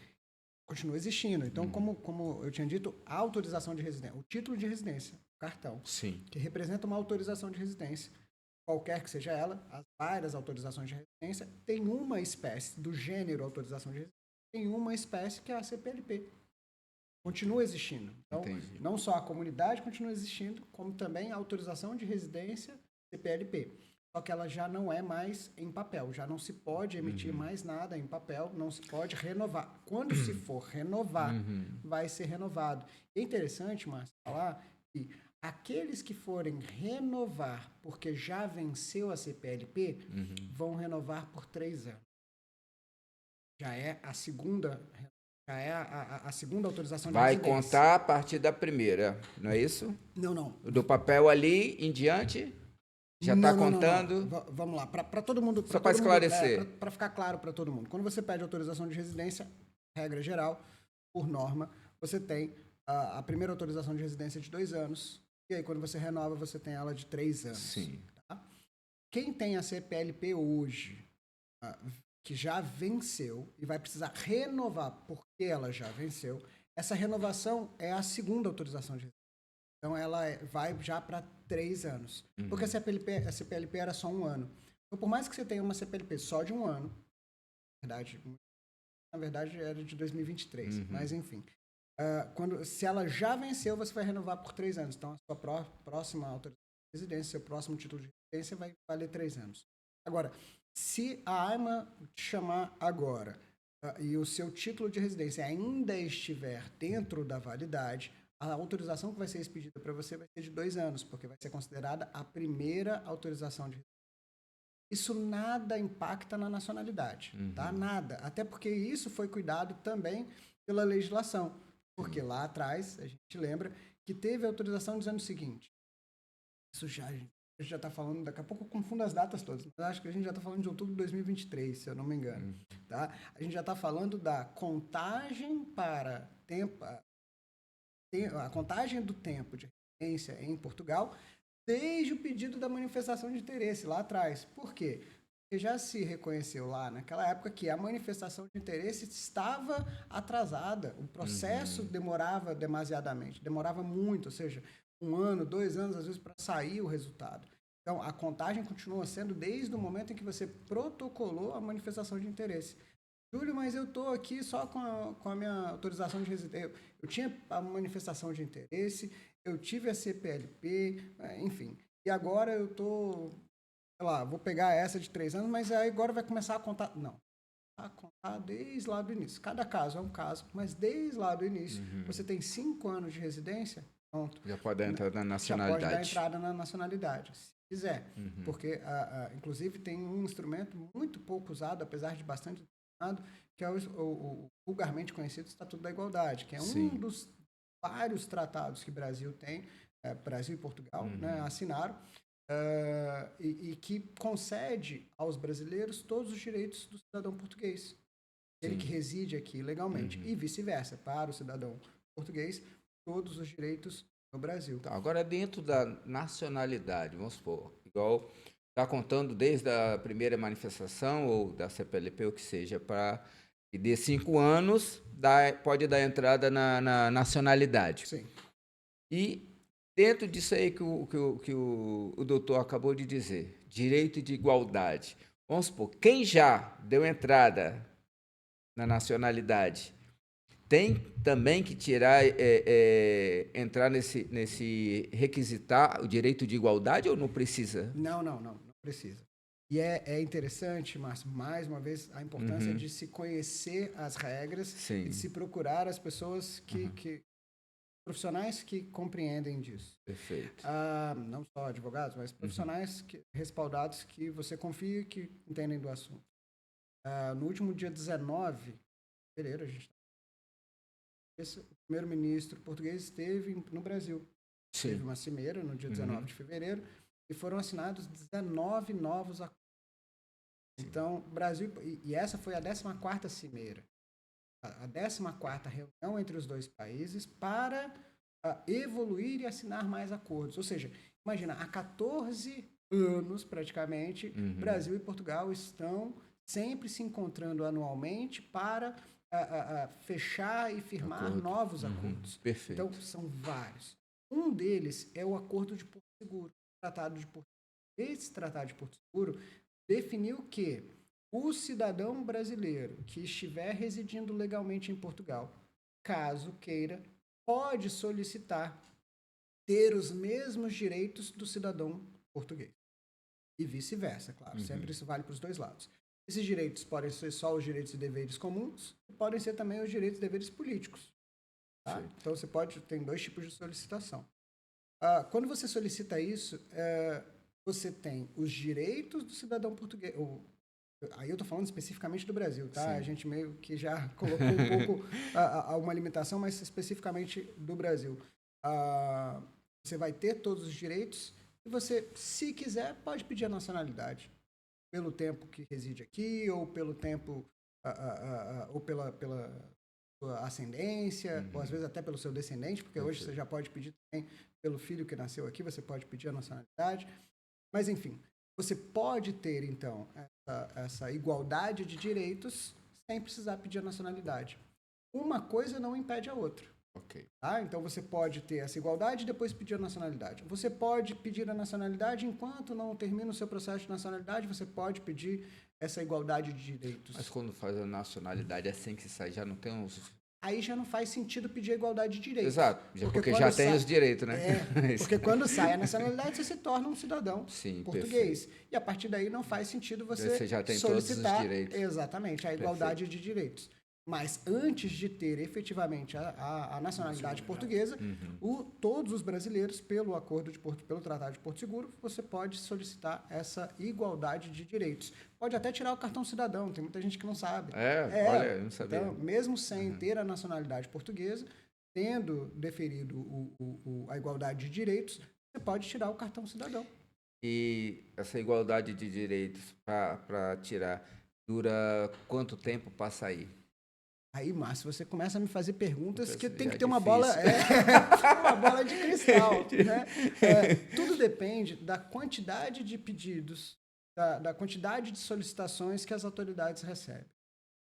continua existindo. Então, como eu tinha dito, a autorização de residência, o título de residência, o cartão, que representa uma autorização de residência, qualquer que seja ela, as várias autorizações de residência, tem uma espécie do gênero autorização de residência, tem uma espécie que é a CPLP. Continua existindo. Então, não só a comunidade continua existindo, como também a autorização de residência CPLP. Só que ela já não é mais em papel, já não se pode emitir mais nada em papel, não se pode renovar. Quando se for renovar, vai ser renovado. É interessante, Márcio, falar que aqueles que forem renovar porque já venceu a CPLP, vão renovar por 3 anos. Já é a segunda, a segunda autorização de residência. Vai contar a partir da primeira, não é isso? Não. Do papel ali em diante, já está contando? Não. Vamos lá, para todo mundo... Só para esclarecer. Para ficar claro para todo mundo. Quando você pede autorização de residência, regra geral, por norma, você tem a primeira autorização de residência de 2 anos, e aí quando você renova, você tem ela de 3 anos. Sim. Tá? Quem tem a CPLP hoje, que já venceu e vai precisar renovar porque ela já venceu, essa renovação é a segunda autorização de residência. Então, ela vai já para 3 anos. Porque a CPLP era só 1 ano. Então, por mais que você tenha uma CPLP só de 1 ano, na verdade era de 2023, mas enfim. Se ela já venceu, você vai renovar por 3 anos. Então, a sua próxima autorização de residência, seu próximo título de residência vai valer 3 anos. Agora, se a AIMA te chamar agora e o seu título de residência ainda estiver dentro da validade, a autorização que vai ser expedida para você vai ser de 2 anos, porque vai ser considerada a primeira autorização de residência. Isso nada impacta na nacionalidade, tá? Nada. Até porque isso foi cuidado também pela legislação. Porque lá atrás, a gente lembra que teve autorização dizendo o seguinte, isso a gente já está falando, daqui a pouco eu confundo as datas todas, mas acho que a gente já está falando de outubro de 2023, se eu não me engano. Tá? A gente já está falando da contagem para a contagem do tempo de residência em Portugal desde o pedido da manifestação de interesse lá atrás. Por quê? Porque já se reconheceu lá naquela época que a manifestação de interesse estava atrasada, o processo demorava demasiadamente, demorava muito, ou seja, 1 ano, 2 anos, às vezes, para sair o resultado. Então, a contagem continua sendo desde o momento em que você protocolou a manifestação de interesse. Júlio, mas eu estou aqui só com a minha autorização de residência. Eu tinha a manifestação de interesse, eu tive a CPLP, enfim. E agora eu estou, sei lá, vou pegar essa de 3 anos, mas aí agora vai começar a contar. Não. A contar desde lá do início. Cada caso é um caso, mas desde lá do início, você tem 5 anos de residência, pronto. Já pode dar entrada na nacionalidade. Já pode dar entrada na nacionalidade, se quiser. Porque, inclusive, tem um instrumento muito pouco usado, apesar de bastante usado, que é o vulgarmente conhecido Estatuto da Igualdade, que é um dos vários tratados que o Brasil tem, Brasil e Portugal, né, assinaram, e que concede aos brasileiros todos os direitos do cidadão português, ele que reside aqui legalmente, e vice-versa, para o cidadão português, todos os direitos no Brasil. Tá, agora, dentro da nacionalidade, vamos supor, igual está contando desde a primeira manifestação ou da CPLP, ou que seja, para que dê 5 anos, pode dar entrada na nacionalidade. Sim. E dentro disso aí que o doutor acabou de dizer, direito de igualdade. Vamos supor, quem já deu entrada na nacionalidade tem também que entrar nesse requisitar o direito de igualdade ou não precisa? Não precisa. E é interessante, Márcio, mais uma vez, a importância de se conhecer as regras e de se procurar as pessoas profissionais que compreendem disso. Feito. Não só advogados, mas profissionais respaldados que você confia e que entendem do assunto. No último dia 19 de fevereiro, o primeiro-ministro português esteve no Brasil. Sim. Teve uma cimeira no dia 19 de fevereiro e foram assinados 19 novos acordos. Então, Brasil... E essa foi a 14ª cimeira. A 14ª reunião entre os dois países para evoluir e assinar mais acordos. Ou seja, imagina, há 14 anos, praticamente, Brasil e Portugal estão sempre se encontrando anualmente para fechar e firmar novos acordos. Perfeito. Então, são vários. Um deles é o Acordo de Porto Seguro, o Tratado de Porto Seguro. Esse Tratado de Porto Seguro definiu que o cidadão brasileiro que estiver residindo legalmente em Portugal, caso queira, pode solicitar ter os mesmos direitos do cidadão português. E vice-versa, claro. Sempre isso vale para os dois lados. Esses direitos podem ser só os direitos e deveres comuns, podem ser também os direitos e deveres políticos. Tá? Então, tem 2 tipos de solicitação. Quando você solicita isso, você tem os direitos do cidadão português. Aí eu estou falando especificamente do Brasil, tá? Sim. A gente meio que já colocou um pouco uma limitação, mas especificamente do Brasil. Você vai ter todos os direitos e você, se quiser, pode pedir a nacionalidade. Pelo tempo que reside aqui, ou pelo tempo, ou pela sua ascendência, ou às vezes até pelo seu descendente, porque hoje você já pode pedir também pelo filho que nasceu aqui, você pode pedir a nacionalidade. Mas, enfim, você pode ter, então, essa igualdade de direitos sem precisar pedir a nacionalidade. Uma coisa não impede a outra. Ok. Tá? Então, você pode ter essa igualdade e depois pedir a nacionalidade. Você pode pedir a nacionalidade enquanto não termina o seu processo de nacionalidade, você pode pedir essa igualdade de direitos. Mas quando faz a nacionalidade, assim que sai, já não tem uns aí já não faz sentido pedir a igualdade de direitos. Exato, porque quando já tem os direitos, né? Porque quando sai a nacionalidade, você se torna um cidadão Sim, português. perfeito. E a partir daí não faz sentido Você já tem solicitar todos os direitos. exatamente a igualdade de direitos. Mas antes de ter efetivamente a nacionalidade portuguesa, todos os brasileiros, pelo pelo Tratado de Porto Seguro, você pode solicitar essa igualdade de direitos. Pode até tirar o cartão cidadão, tem muita gente que não sabe. Olha, eu não sabia. Então, mesmo sem ter a nacionalidade portuguesa, tendo deferido a igualdade de direitos, você pode tirar o cartão cidadão. E essa igualdade de direitos para tirar dura quanto tempo para sair? Aí, Márcio, você começa a me fazer perguntas que tem que é ter uma difícil. bola, uma bola de cristal, né? Tudo depende da quantidade de pedidos, da quantidade de solicitações que as autoridades recebem.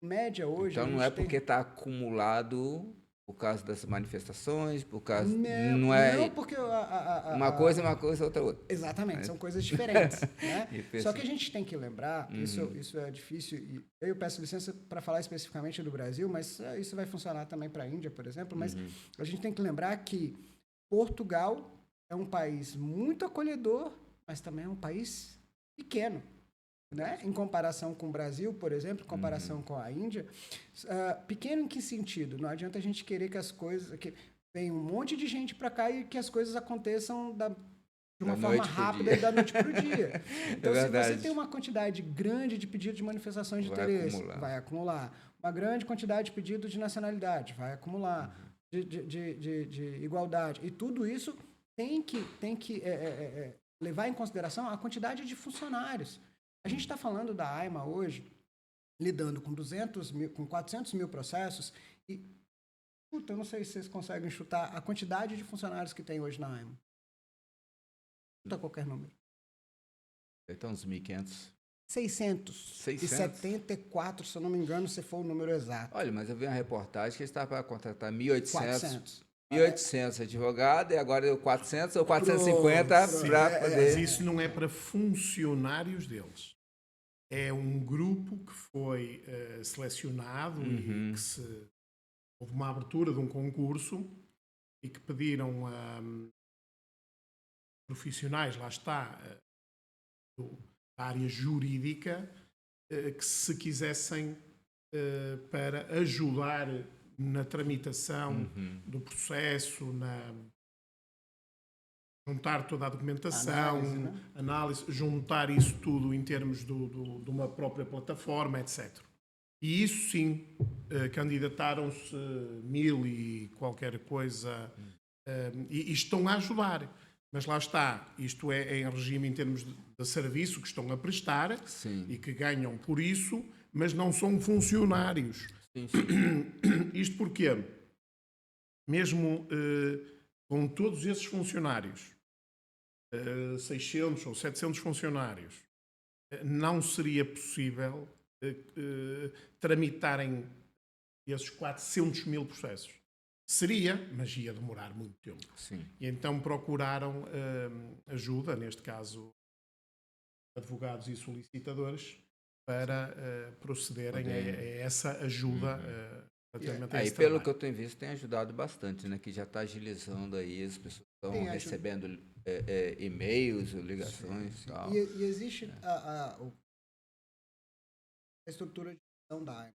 Em média, hoje... Então, não é porque está acumulado por causa das manifestações, por causa... Não porque... Uma coisa, outra. Exatamente, são coisas diferentes. Né? Só que a gente tem que lembrar, isso é difícil, e eu peço licença para falar especificamente do Brasil, mas isso vai funcionar também para a Índia, por exemplo, mas a gente tem que lembrar que Portugal é um país muito acolhedor, mas também é um país pequeno. Né? Em comparação com o Brasil, por exemplo, em comparação com a Índia, pequeno em que sentido? Não adianta a gente querer que as coisas... que vem um monte de gente para cá e que as coisas aconteçam de uma forma rápida da noite para o dia. Então, se você tem uma quantidade grande de pedidos de manifestações de interesse, vai acumular. Uma grande quantidade de pedidos de nacionalidade, vai acumular. De igualdade. E tudo isso tem que levar em consideração a quantidade de funcionários. A gente está falando da AIMA hoje, lidando com 400 mil processos e, eu não sei se vocês conseguem chutar a quantidade de funcionários que tem hoje na AIMA. Chuta qualquer número. Então, uns 1.500. 674, se eu não me engano, se for o número exato. Olha, mas eu vi uma reportagem que eles estavam para contratar 1.800. 400. 1.800 advogados e agora deu 400 ou 450 para poder... Mas isso não é para funcionários deles. É um grupo que foi selecionado e que houve uma abertura de um concurso e que pediram a profissionais, lá está, da área jurídica, que se quisessem para ajudar na tramitação do processo, juntar toda a documentação, análise, juntar isso tudo em termos de uma própria plataforma, etc. E isso sim, candidataram-se 1.000 e qualquer coisa, e estão a ajudar. Mas lá está, isto é em regime em termos de serviço que estão a prestar e que ganham por isso, mas não são funcionários. Sim. Isto porque, mesmo com todos esses funcionários, 600 ou 700 funcionários, não seria possível tramitarem esses 400 mil processos. Seria, mas ia demorar muito tempo. Sim. E então procuraram ajuda, neste caso, advogados e solicitadores, para procederem a essa ajuda. E pelo que eu tenho visto, tem ajudado bastante, né? Que já está agilizando aí, as pessoas estão recebendo e-mails, ligações e tal. E existe a estrutura de gestão da AIMA,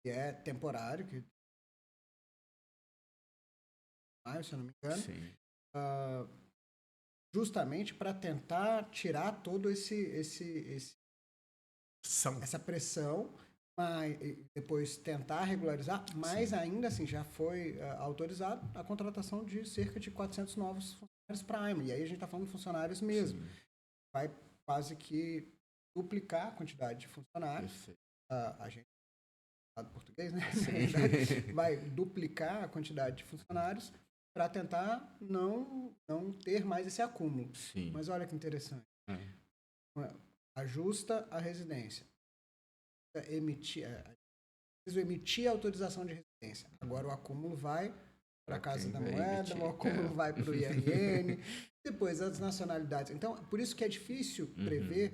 que é temporário, que se eu não me engano, justamente para tentar tirar todo essa pressão, mas depois tentar regularizar, mas ainda assim já foi autorizado a contratação de cerca de 400 novos funcionários para a AIMA. E aí a gente está falando de funcionários mesmo. Vai quase que duplicar a quantidade de funcionários. A gente português, né? Vai duplicar a quantidade de funcionários para tentar não ter mais esse acúmulo. Sim. Mas olha que interessante. Ajusta a residência. Emitir a autorização de residência. Agora o acúmulo vai para a Casa da Moeda, o acúmulo vai para o IRN, depois as nacionalidades. Então, por isso que é difícil prever,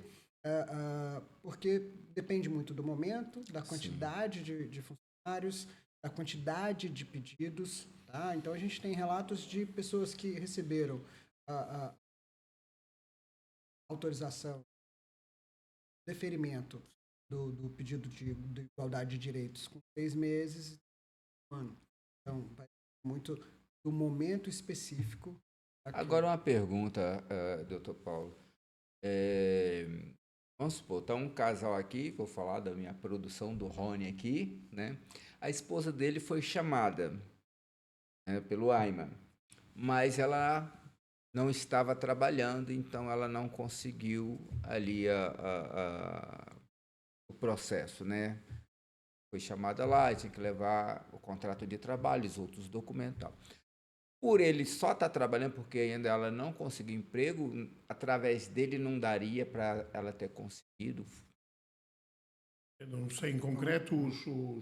porque depende muito do momento, da quantidade de funcionários, da quantidade de pedidos, tá? Então a gente tem relatos de pessoas que receberam a autorização, deferimento do pedido de igualdade de direitos com 3 meses, um ano. Então, vai muito do momento específico. Agora uma pergunta, doutor Paulo. Vamos supor, está um casal aqui, vou falar da minha produção do Rony aqui, né? A esposa dele foi chamada, né, pelo AIMA, mas ela não estava trabalhando, então ela não conseguiu ali o processo, né? Foi chamada lá, tinha que levar o contrato de trabalho, os outros documentos e tal. Por ele só estar trabalhando, porque ainda ela não conseguiu emprego, através dele não daria para ela ter conseguido. Eu não sei em concreto o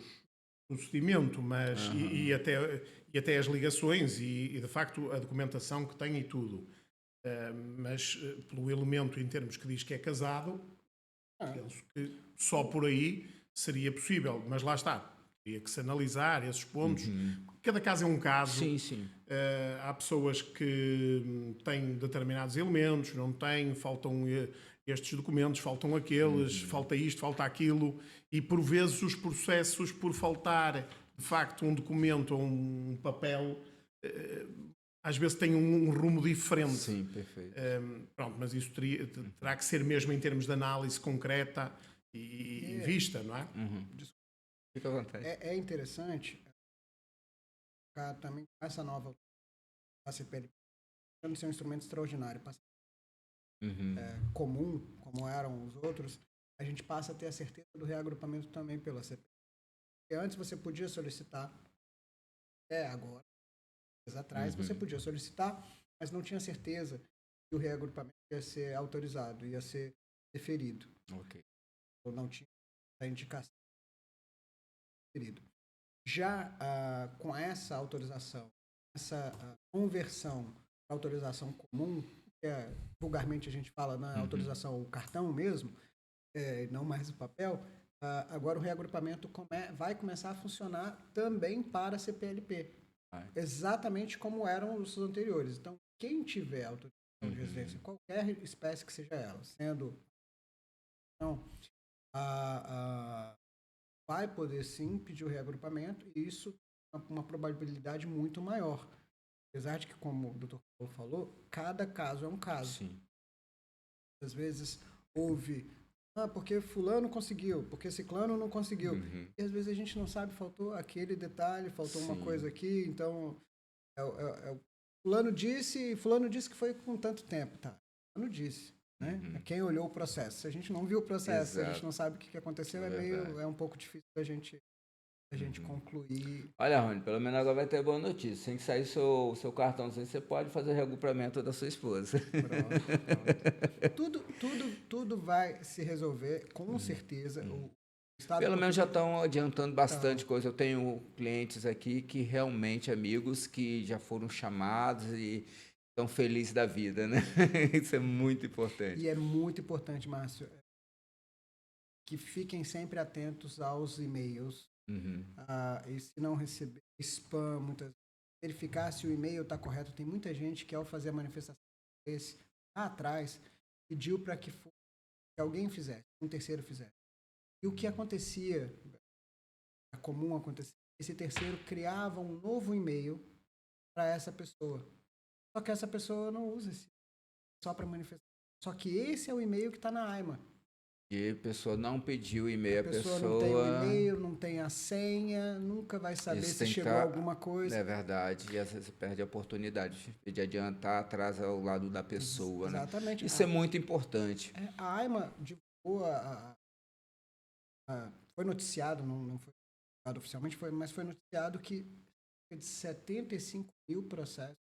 procedimento, mas e até as ligações e de facto a documentação que tem e tudo. Mas pelo elemento em termos que diz que é casado, penso que só por aí seria possível. Mas lá está, teria que se analisar esses pontos. Cada caso é um caso. Sim, sim. Há pessoas que têm determinados elementos, não têm, faltam estes documentos, faltam aqueles, falta isto, falta aquilo, e por vezes os processos, por faltar de facto um documento ou um papel, às vezes têm um rumo diferente. Sim, perfeito. Pronto, mas isso terá que ser mesmo em termos de análise concreta e vista, não é? Fica à vontade. É interessante também com essa nova a CPLP, de ser um instrumento extraordinário, comum, como eram os outros, a gente passa a ter a certeza do reagrupamento também pela CPLP. Porque antes você podia solicitar, agora, anos atrás, você podia solicitar, mas não tinha certeza que o reagrupamento ia ser autorizado, ia ser deferido. Ok. Ou não tinha a indicação deferido. Já com essa autorização, essa conversão para autorização comum, que vulgarmente a gente fala na autorização o cartão mesmo, não mais o papel, agora o reagrupamento vai começar a funcionar também para a CPLP, exatamente como eram os anteriores. Então, quem tiver autorização de residência, qualquer espécie que seja ela, sendo vai poder sim pedir o reagrupamento, e isso com uma probabilidade muito maior. Apesar de que, como o Dr. Paulo falou, cada caso é um caso. Sim. Às vezes houve, porque fulano conseguiu, porque ciclano não conseguiu. E às vezes a gente não sabe, faltou aquele detalhe, faltou uma coisa aqui, então fulano disse que foi com tanto tempo. Tá, fulano disse. Né? Quem olhou o processo. Se a gente não viu o processo, a gente não sabe o que aconteceu, é um pouco difícil a gente concluir. Olha, Rony, pelo menos agora vai ter boa notícia. Sem que sair seu cartãozinho, você pode fazer o reagrupamento da sua esposa. Pronto. Tudo vai se resolver, com certeza. O Estado pelo menos já estão adiantando bastante coisa. Eu tenho clientes aqui que realmente, amigos, que já foram chamados e estão felizes da vida, né? Isso é muito importante. E é muito importante, Márcio, que fiquem sempre atentos aos e-mails. E se não receber spam, muitas vezes, verificar se o e-mail está correto. Tem muita gente que, ao fazer a manifestação lá atrás, pediu para que alguém fizesse, um terceiro fizesse. E o que acontecia, é comum acontecer, esse terceiro criava um novo e-mail para essa pessoa. Só que essa pessoa não usa esse só para manifestar. Só que esse é o e-mail que está na AIMA. E a pessoa não pediu o e-mail, a pessoa não tem o e-mail, não tem a senha, nunca vai saber se chegou alguma coisa. É verdade, e às vezes você perde a oportunidade de adiantar, atrás ao lado da pessoa. Exatamente. Né? Isso é muito importante. A AIMA divulgou, foi noticiado, não foi noticiado oficialmente, mas foi noticiado que de 75 mil processos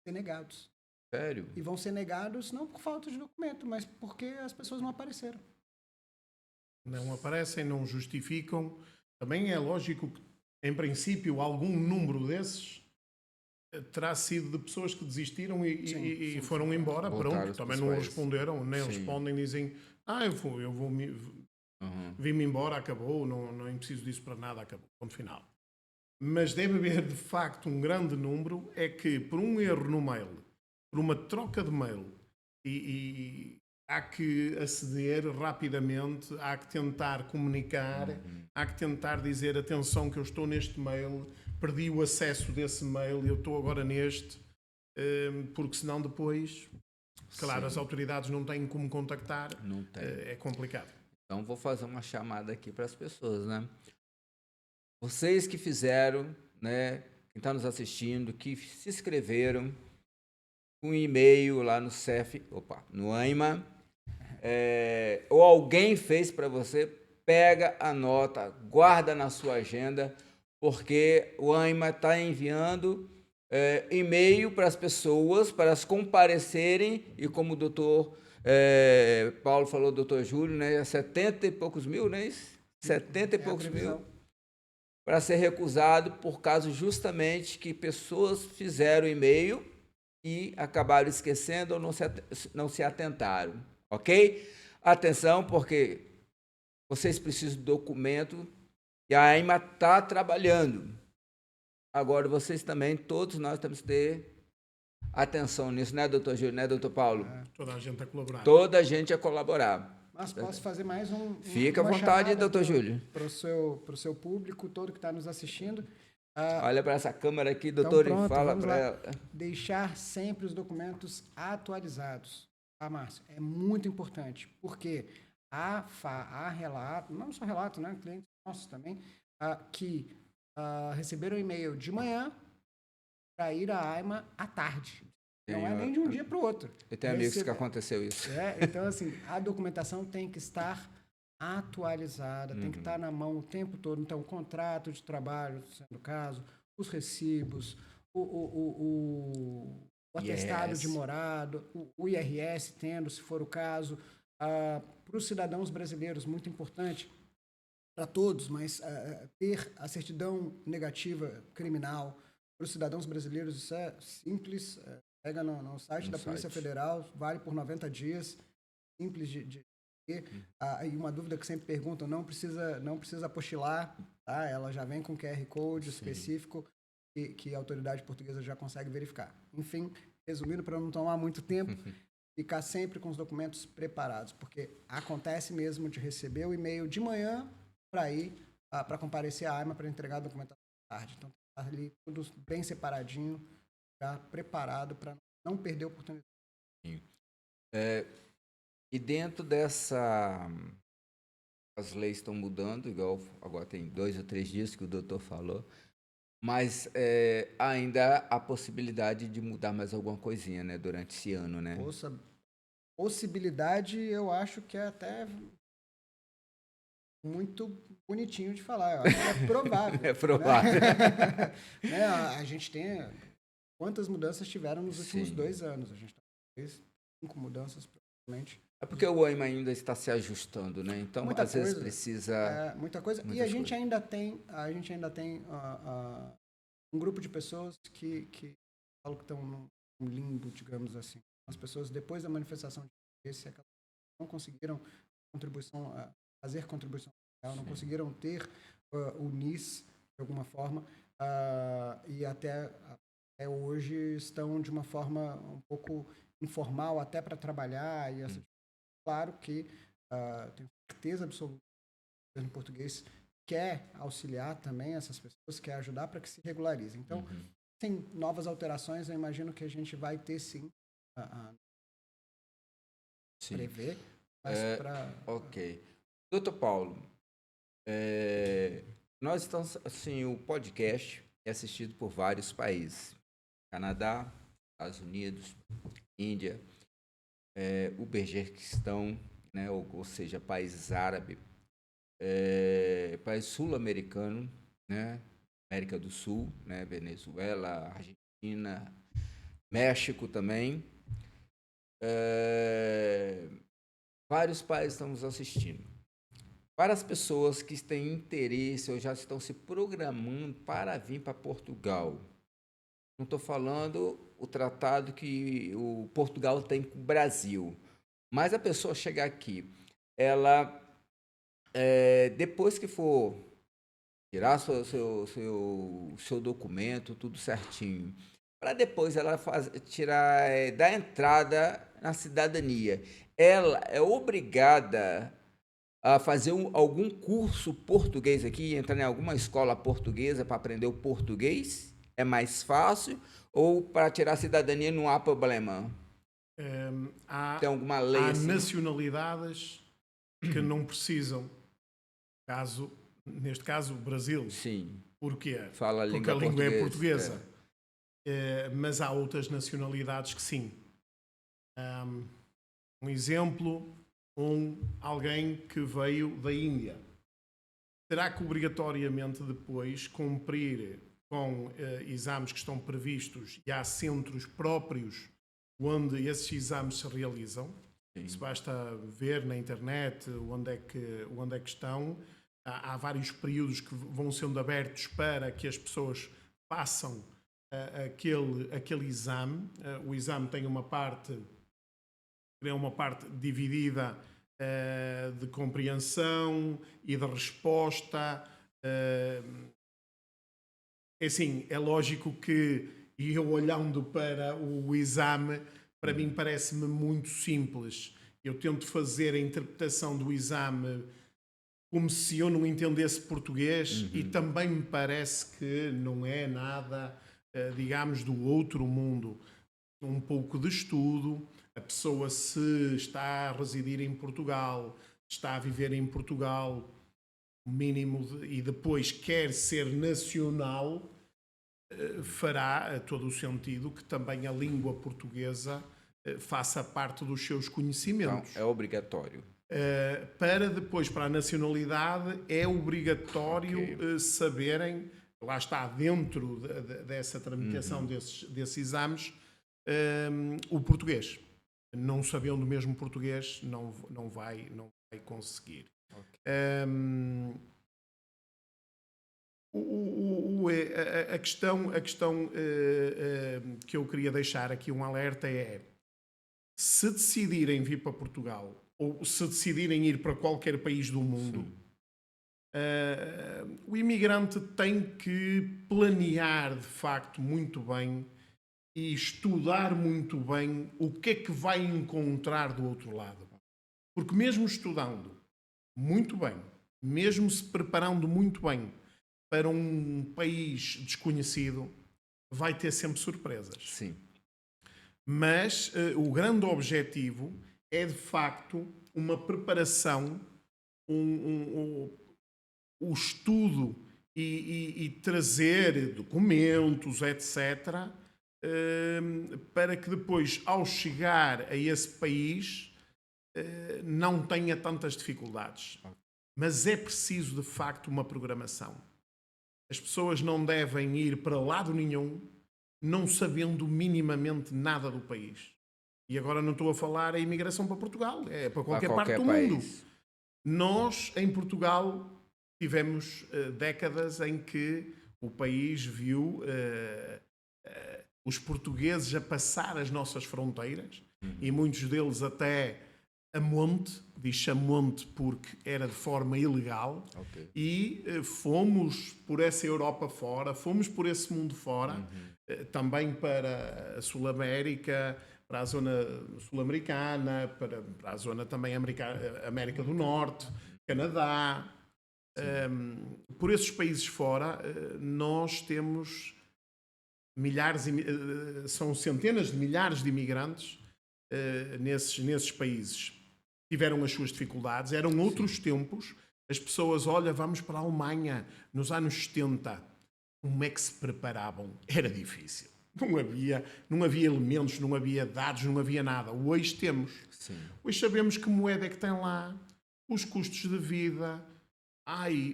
ser negados. Sério? E vão ser negados não por falta de documento, mas porque as pessoas não apareceram. Não aparecem, não justificam. Também é lógico que, em princípio, algum número desses terá sido de pessoas que desistiram e foram embora. Pronto, também não responderam, nem respondem, dizem, eu vou me... Vim-me embora, acabou, não preciso disso para nada, acabou, ponto final. Mas deve haver, de facto, um grande número, é que por um erro no mail, por uma troca de mail, e há que aceder rapidamente, há que tentar comunicar, há que tentar dizer, atenção que eu estou neste mail, perdi o acesso desse mail, eu estou agora neste, porque senão depois, claro, as autoridades não têm como contactar, Não tem. é complicado. Então, vou fazer uma chamada aqui para as pessoas, né? Vocês que fizeram, né? Quem está nos assistindo, que se inscreveram, um e-mail lá no CEF, no AIMA, ou alguém fez para você, pega, anota, guarda na sua agenda, porque o AIMA está enviando e-mail para as pessoas, para elas comparecerem, e como o doutor Paulo falou, doutor Júlio, né, 70 e poucos mil, né? 70 e poucos mil, para ser recusado por causa justamente que pessoas fizeram e-mail e acabaram esquecendo ou não se atentaram, ok? Atenção, porque vocês precisam de documento e a AIMA está trabalhando. Agora, vocês também, todos nós temos que ter atenção nisso, né, doutor Júlio, né, doutor Paulo? Toda a gente a colaborar. Toda a gente a colaborar. Mas posso fazer mais Fica à vontade, doutor Júlio. Para o seu público todo que está nos assistindo. Olha para essa câmera aqui, doutor, então, pronto, e fala para ela. Deixar sempre os documentos atualizados. Márcio, é muito importante, porque há relato, não só relato, né, clientes nossos também, que receberam e-mail de manhã para ir à AIMA à tarde. Não é nem de um dia para o outro. Eu tenho amigos que aconteceu isso. Então, assim, a documentação tem que estar atualizada, tem que estar na mão o tempo todo. Então, o contrato de trabalho, sendo o caso, os recibos, o atestado de morada, o IRS, tendo, se for o caso. Para os cidadãos brasileiros, muito importante, para todos, mas ter a certidão negativa criminal. Para os cidadãos brasileiros, isso é simples. Pega no site da Polícia Federal, vale por 90 dias, simples de ter. E uma dúvida que sempre perguntam, não precisa apostilar, tá? Ela já vem com QR Code específico que a autoridade portuguesa já consegue verificar. Enfim, resumindo, para não tomar muito tempo, ficar sempre com os documentos preparados, porque acontece mesmo de receber o e-mail de manhã para ir para comparecer à AIMA para entregar a documentação à tarde. Então, tá ali tudo bem separadinho, já preparado para não perder a oportunidade. E dentro dessa... As leis estão mudando, igual agora tem 2 ou 3 dias que o doutor falou, mas ainda há a possibilidade de mudar mais alguma coisinha, né, durante esse ano, né? Possibilidade, eu acho que é até muito bonitinho de falar. Eu acho que é provável. É provável. Né? A gente tem... Quantas mudanças tiveram nos últimos 2 anos? A gente fez 5 mudanças, provavelmente. É porque o AIMA ainda está se ajustando, né? Então, muita às coisa, vezes precisa... muita coisa. E a gente ainda tem um grupo de pessoas que falam que estão num limbo, digamos assim. As pessoas, depois da manifestação de interesse, não conseguiram fazer contribuição social, não conseguiram ter o NIS, de alguma forma, e até hoje estão de uma forma um pouco informal até para trabalhar. E claro que tenho certeza absoluta que o governo português quer auxiliar também essas pessoas, quer ajudar para que se regularizem. Então, tem novas alterações, eu imagino que a gente vai ter sim prever. Mas Ok. Doutor Paulo, nós estamos, assim, o podcast é assistido por vários países. Canadá, Estados Unidos, Índia, o Uzbequistão, né, ou seja, países árabes, país sul-americano, né, América do Sul, né, Venezuela, Argentina, México também. Vários países estão nos assistindo. Para as pessoas que têm interesse ou já estão se programando para vir para Portugal, não estou falando o tratado que o Portugal tem com o Brasil, mas a pessoa chegar aqui, ela depois que for tirar seu documento, tudo certinho, para depois ela dar entrada na cidadania, ela é obrigada a fazer algum curso português aqui, entrar em alguma escola portuguesa para aprender o português? É mais fácil? Ou para tirar a cidadania não há problema? Tem alguma lei há assim? nacionalidades que não precisam, neste caso o Brasil. Sim. Porquê? Fala a Porque a língua língua é portuguesa. portuguesa. Mas há outras nacionalidades que sim. Um exemplo, alguém que veio da Índia terá que obrigatoriamente depois cumprir com exames que estão previstos, e há centros próprios onde esses exames se realizam. Isso basta ver na internet onde é que estão. Há vários períodos que vão sendo abertos para que as pessoas façam aquele exame. O exame tem uma parte dividida de compreensão e de resposta. Assim, é lógico que, e eu olhando para o exame, para mim parece-me muito simples. Eu tento fazer a interpretação do exame como se eu não entendesse português, e também me parece que não é nada, digamos, do outro mundo. Um pouco de estudo, a pessoa, se está a residir em Portugal, está a viver em Portugal, mínimo e depois quer ser nacional, fará todo o sentido que também a língua portuguesa faça parte dos seus conhecimentos. Então, é obrigatório. Para depois, para a nacionalidade, é obrigatório saberem, lá está, dentro dessa tramitação desses exames, o português. Não sabendo mesmo português, não vai conseguir. A questão que eu queria deixar aqui um alerta é: se decidirem vir para Portugal, ou se decidirem ir para qualquer país do mundo, o imigrante tem que planear de facto muito bem e estudar muito bem o que é que vai encontrar do outro lado. Porque mesmo estudando muito bem, mesmo se preparando muito bem para um país desconhecido, vai ter sempre surpresas. Sim. Mas o grande objetivo é, de facto, uma preparação, o estudo e trazer documentos, etc., para que depois, ao chegar a esse país, não tenha tantas dificuldades. Mas é preciso, de facto, uma programação. As pessoas não devem ir para lado nenhum não sabendo minimamente nada do país. E agora não estou a falar a imigração para Portugal, é para qualquer parte do mundo. Nós, em Portugal, tivemos décadas em que o país viu os portugueses a passar as nossas fronteiras, e muitos deles até a monte, diz-se a monte porque era de forma ilegal, e fomos por essa Europa fora, fomos por esse mundo fora, também para a Sul-América, para a zona sul-americana, para a zona também América do Norte, Canadá. Por esses países fora, nós temos são centenas de milhares de imigrantes nesses países. Tiveram as suas dificuldades, eram outros tempos. As pessoas, olha, vamos para a Alemanha nos anos 70. Como é que se preparavam? Era difícil. Não havia elementos, não havia dados, não havia nada. Hoje temos. Sim. Hoje sabemos que moeda é que tem lá, os custos de vida.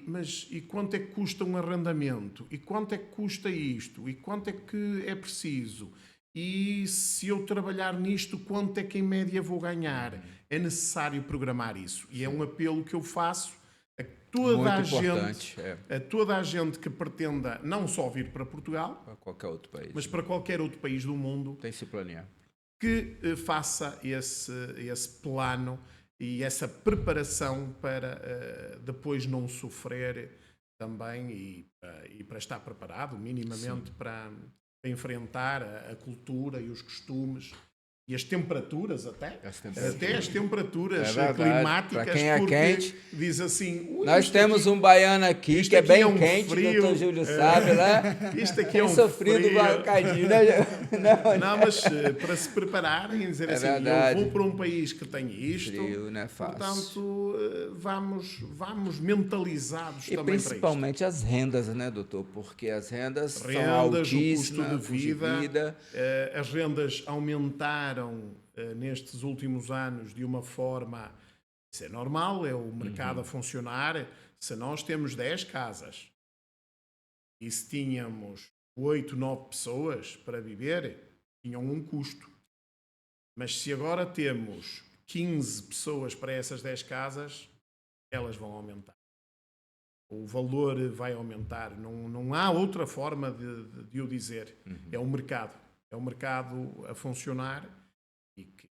Mas e quanto é que custa um arrendamento? E quanto é que custa isto? E quanto é que é preciso? E se eu trabalhar nisto, quanto é que em média vou ganhar? É necessário programar isso. E é um apelo que eu faço a toda a gente que pretenda não só vir para Portugal, para qualquer outro país, mas para qualquer outro país do mundo, tem que se planear, que faça esse plano e essa preparação para depois não sofrer também e para estar preparado minimamente para enfrentar a cultura e os costumes e as temperaturas até as temperaturas climáticas, para quem é quente, diz assim, nós temos um baiano aqui que é bem quente, frio, o doutor Júlio sabe, né? Isto aqui tem sofrido um bocadinho, né? Não, mas para se prepararem e dizer assim, verdade. eu vou para um país que tem isto, frio, não é fácil. Portanto, vamos mentalizados e também principalmente para as rendas, né, doutor? Porque as rendas são altíssimas, o custo de vida. As rendas aumentaram nestes últimos anos de uma forma, isso é normal, é o mercado a funcionar. Se nós temos 10 casas e se tínhamos 8, 9 pessoas para viver, tinham um custo. Mas se agora temos 15 pessoas para essas 10 casas, elas vão aumentar. O valor vai aumentar. Não há outra forma de o dizer. É o mercado. É o mercado a funcionar e que,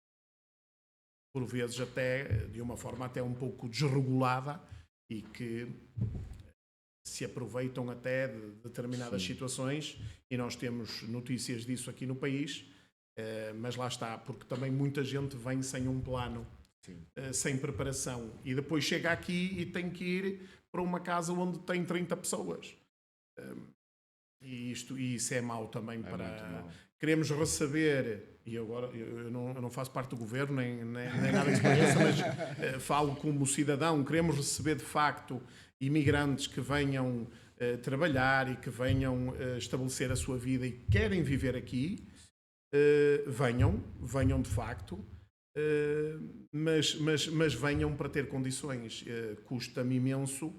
por vezes, até de uma forma até um pouco desregulada e que se aproveitam até de determinadas situações, e nós temos notícias disso aqui no país, mas lá está, porque também muita gente vem sem um plano, sem preparação, e depois chega aqui e tem que ir para uma casa onde tem 30 pessoas. E isso é mau também para... Queremos receber, e agora eu não faço parte do governo, nem nada que se pareça, mas falo como cidadão, queremos receber de facto imigrantes que venham trabalhar e que venham estabelecer a sua vida e querem viver aqui, venham de facto, mas venham para ter condições. Custa-me imenso,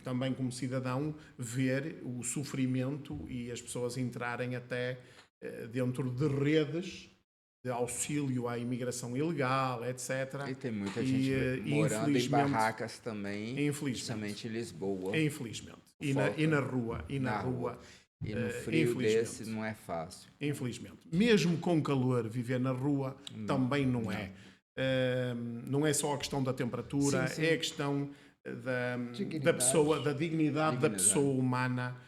também como cidadão, ver o sofrimento e as pessoas entrarem até dentro de redes de auxílio à imigração ilegal, etc. E tem muita gente morando em barracas também, principalmente em Lisboa. Infelizmente. E na rua. E no frio desse não é fácil. Infelizmente. Mesmo com calor, viver na rua também não é. Não é só a questão da temperatura, sim. É a questão da pessoa, da dignidade da pessoa humana,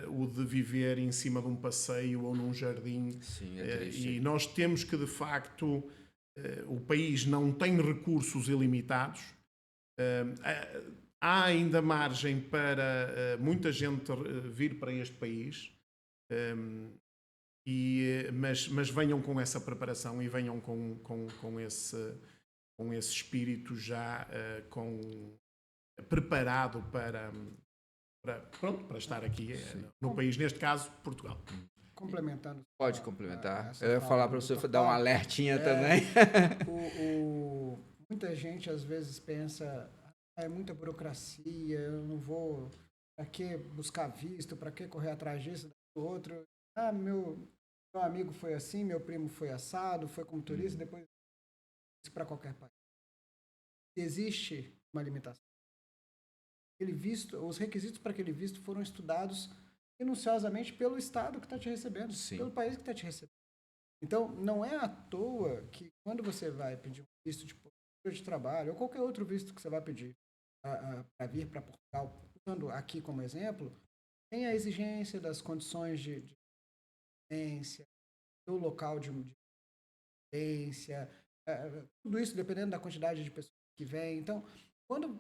o de viver em cima de um passeio ou num jardim. Sim, e nós temos que, de facto, o país não tem recursos ilimitados. Há ainda margem para muita gente vir para este país, mas venham com essa preparação e venham com esse espírito já preparado para estar aqui no país, neste caso, Portugal. Complementando. Pode complementar. Eu ia falar para você dar uma alertinha também. Muita gente às vezes pensa, é muita burocracia, eu não vou, para que buscar visto, para que correr atrás disso, do outro. Meu amigo foi assim, meu primo foi assado, foi como turista, depois para qualquer país. Existe uma limitação. Os requisitos para aquele visto foram estudados minuciosamente pelo Estado que está te recebendo, pelo país que está te recebendo. Então, não é à toa que quando você vai pedir um visto de trabalho ou qualquer outro visto que você vai pedir para vir para Portugal, usando aqui como exemplo, tem a exigência das condições de residência, do local de residência, tudo isso dependendo da quantidade de pessoas que vêm. Então,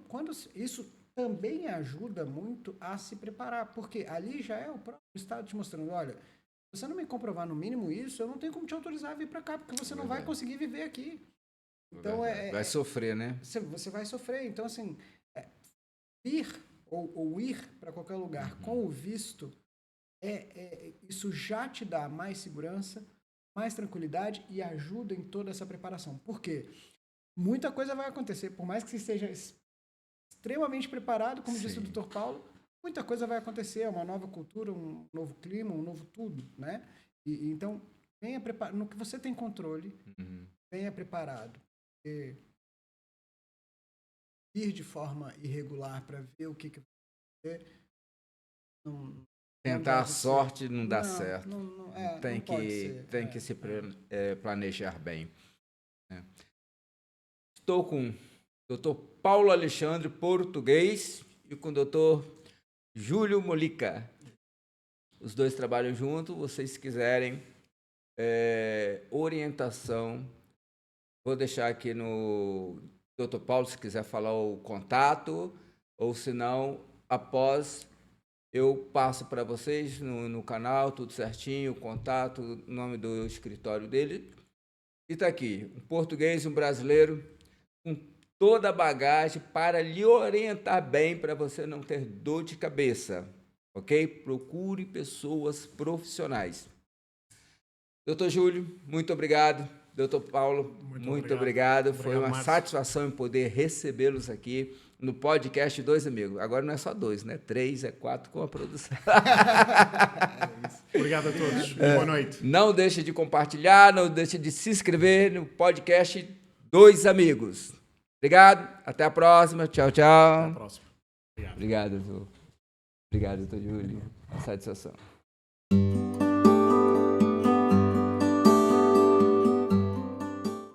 quando isso também ajuda muito a se preparar, porque ali já é o próprio Estado te mostrando, olha, se você não me comprovar no mínimo isso, eu não tenho como te autorizar a vir para cá, porque você não vai conseguir viver aqui. Então, vai sofrer, né? Você vai sofrer. Então, assim, vir ou ir para qualquer lugar com o visto, isso já te dá mais segurança, mais tranquilidade e ajuda em toda essa preparação. Por quê? Muita coisa vai acontecer, por mais que você esteja extremamente preparado, como disse o Dr. Paulo, muita coisa vai acontecer, uma nova cultura, um novo clima, um novo tudo, né? Então, venha preparado, no que você tem controle, venha preparado. Ir de forma irregular para ver o que vai acontecer. Tentar a sorte não dá certo. Tem que se planejar bem. Estou com o Dr. Paulo Alexandre, português, e com o Dr. Júlio Molica. Os dois trabalham juntos. Vocês, se quiserem orientação, vou deixar aqui no Dr. Paulo, se quiser falar o contato, ou se não, após eu passo para vocês no canal, tudo certinho, o contato, o nome do escritório dele. E está aqui, um português, um brasileiro, com toda a bagagem para lhe orientar bem, para você não ter dor de cabeça, ok? Procure pessoas profissionais. Doutor Júlio, muito obrigado. Doutor Paulo, muito obrigado. Foi uma satisfação em poder recebê-los aqui no podcast Dois Amigos. Agora não é só dois, né? 3, 4 com a produção. Obrigado a todos. Boa noite. Não deixe de compartilhar, não deixe de se inscrever no podcast Dois Amigos. Obrigado. Até a próxima. Tchau, tchau. Até a próxima. Obrigado, doutor. Obrigado, doutor Júlio. Uma satisfação.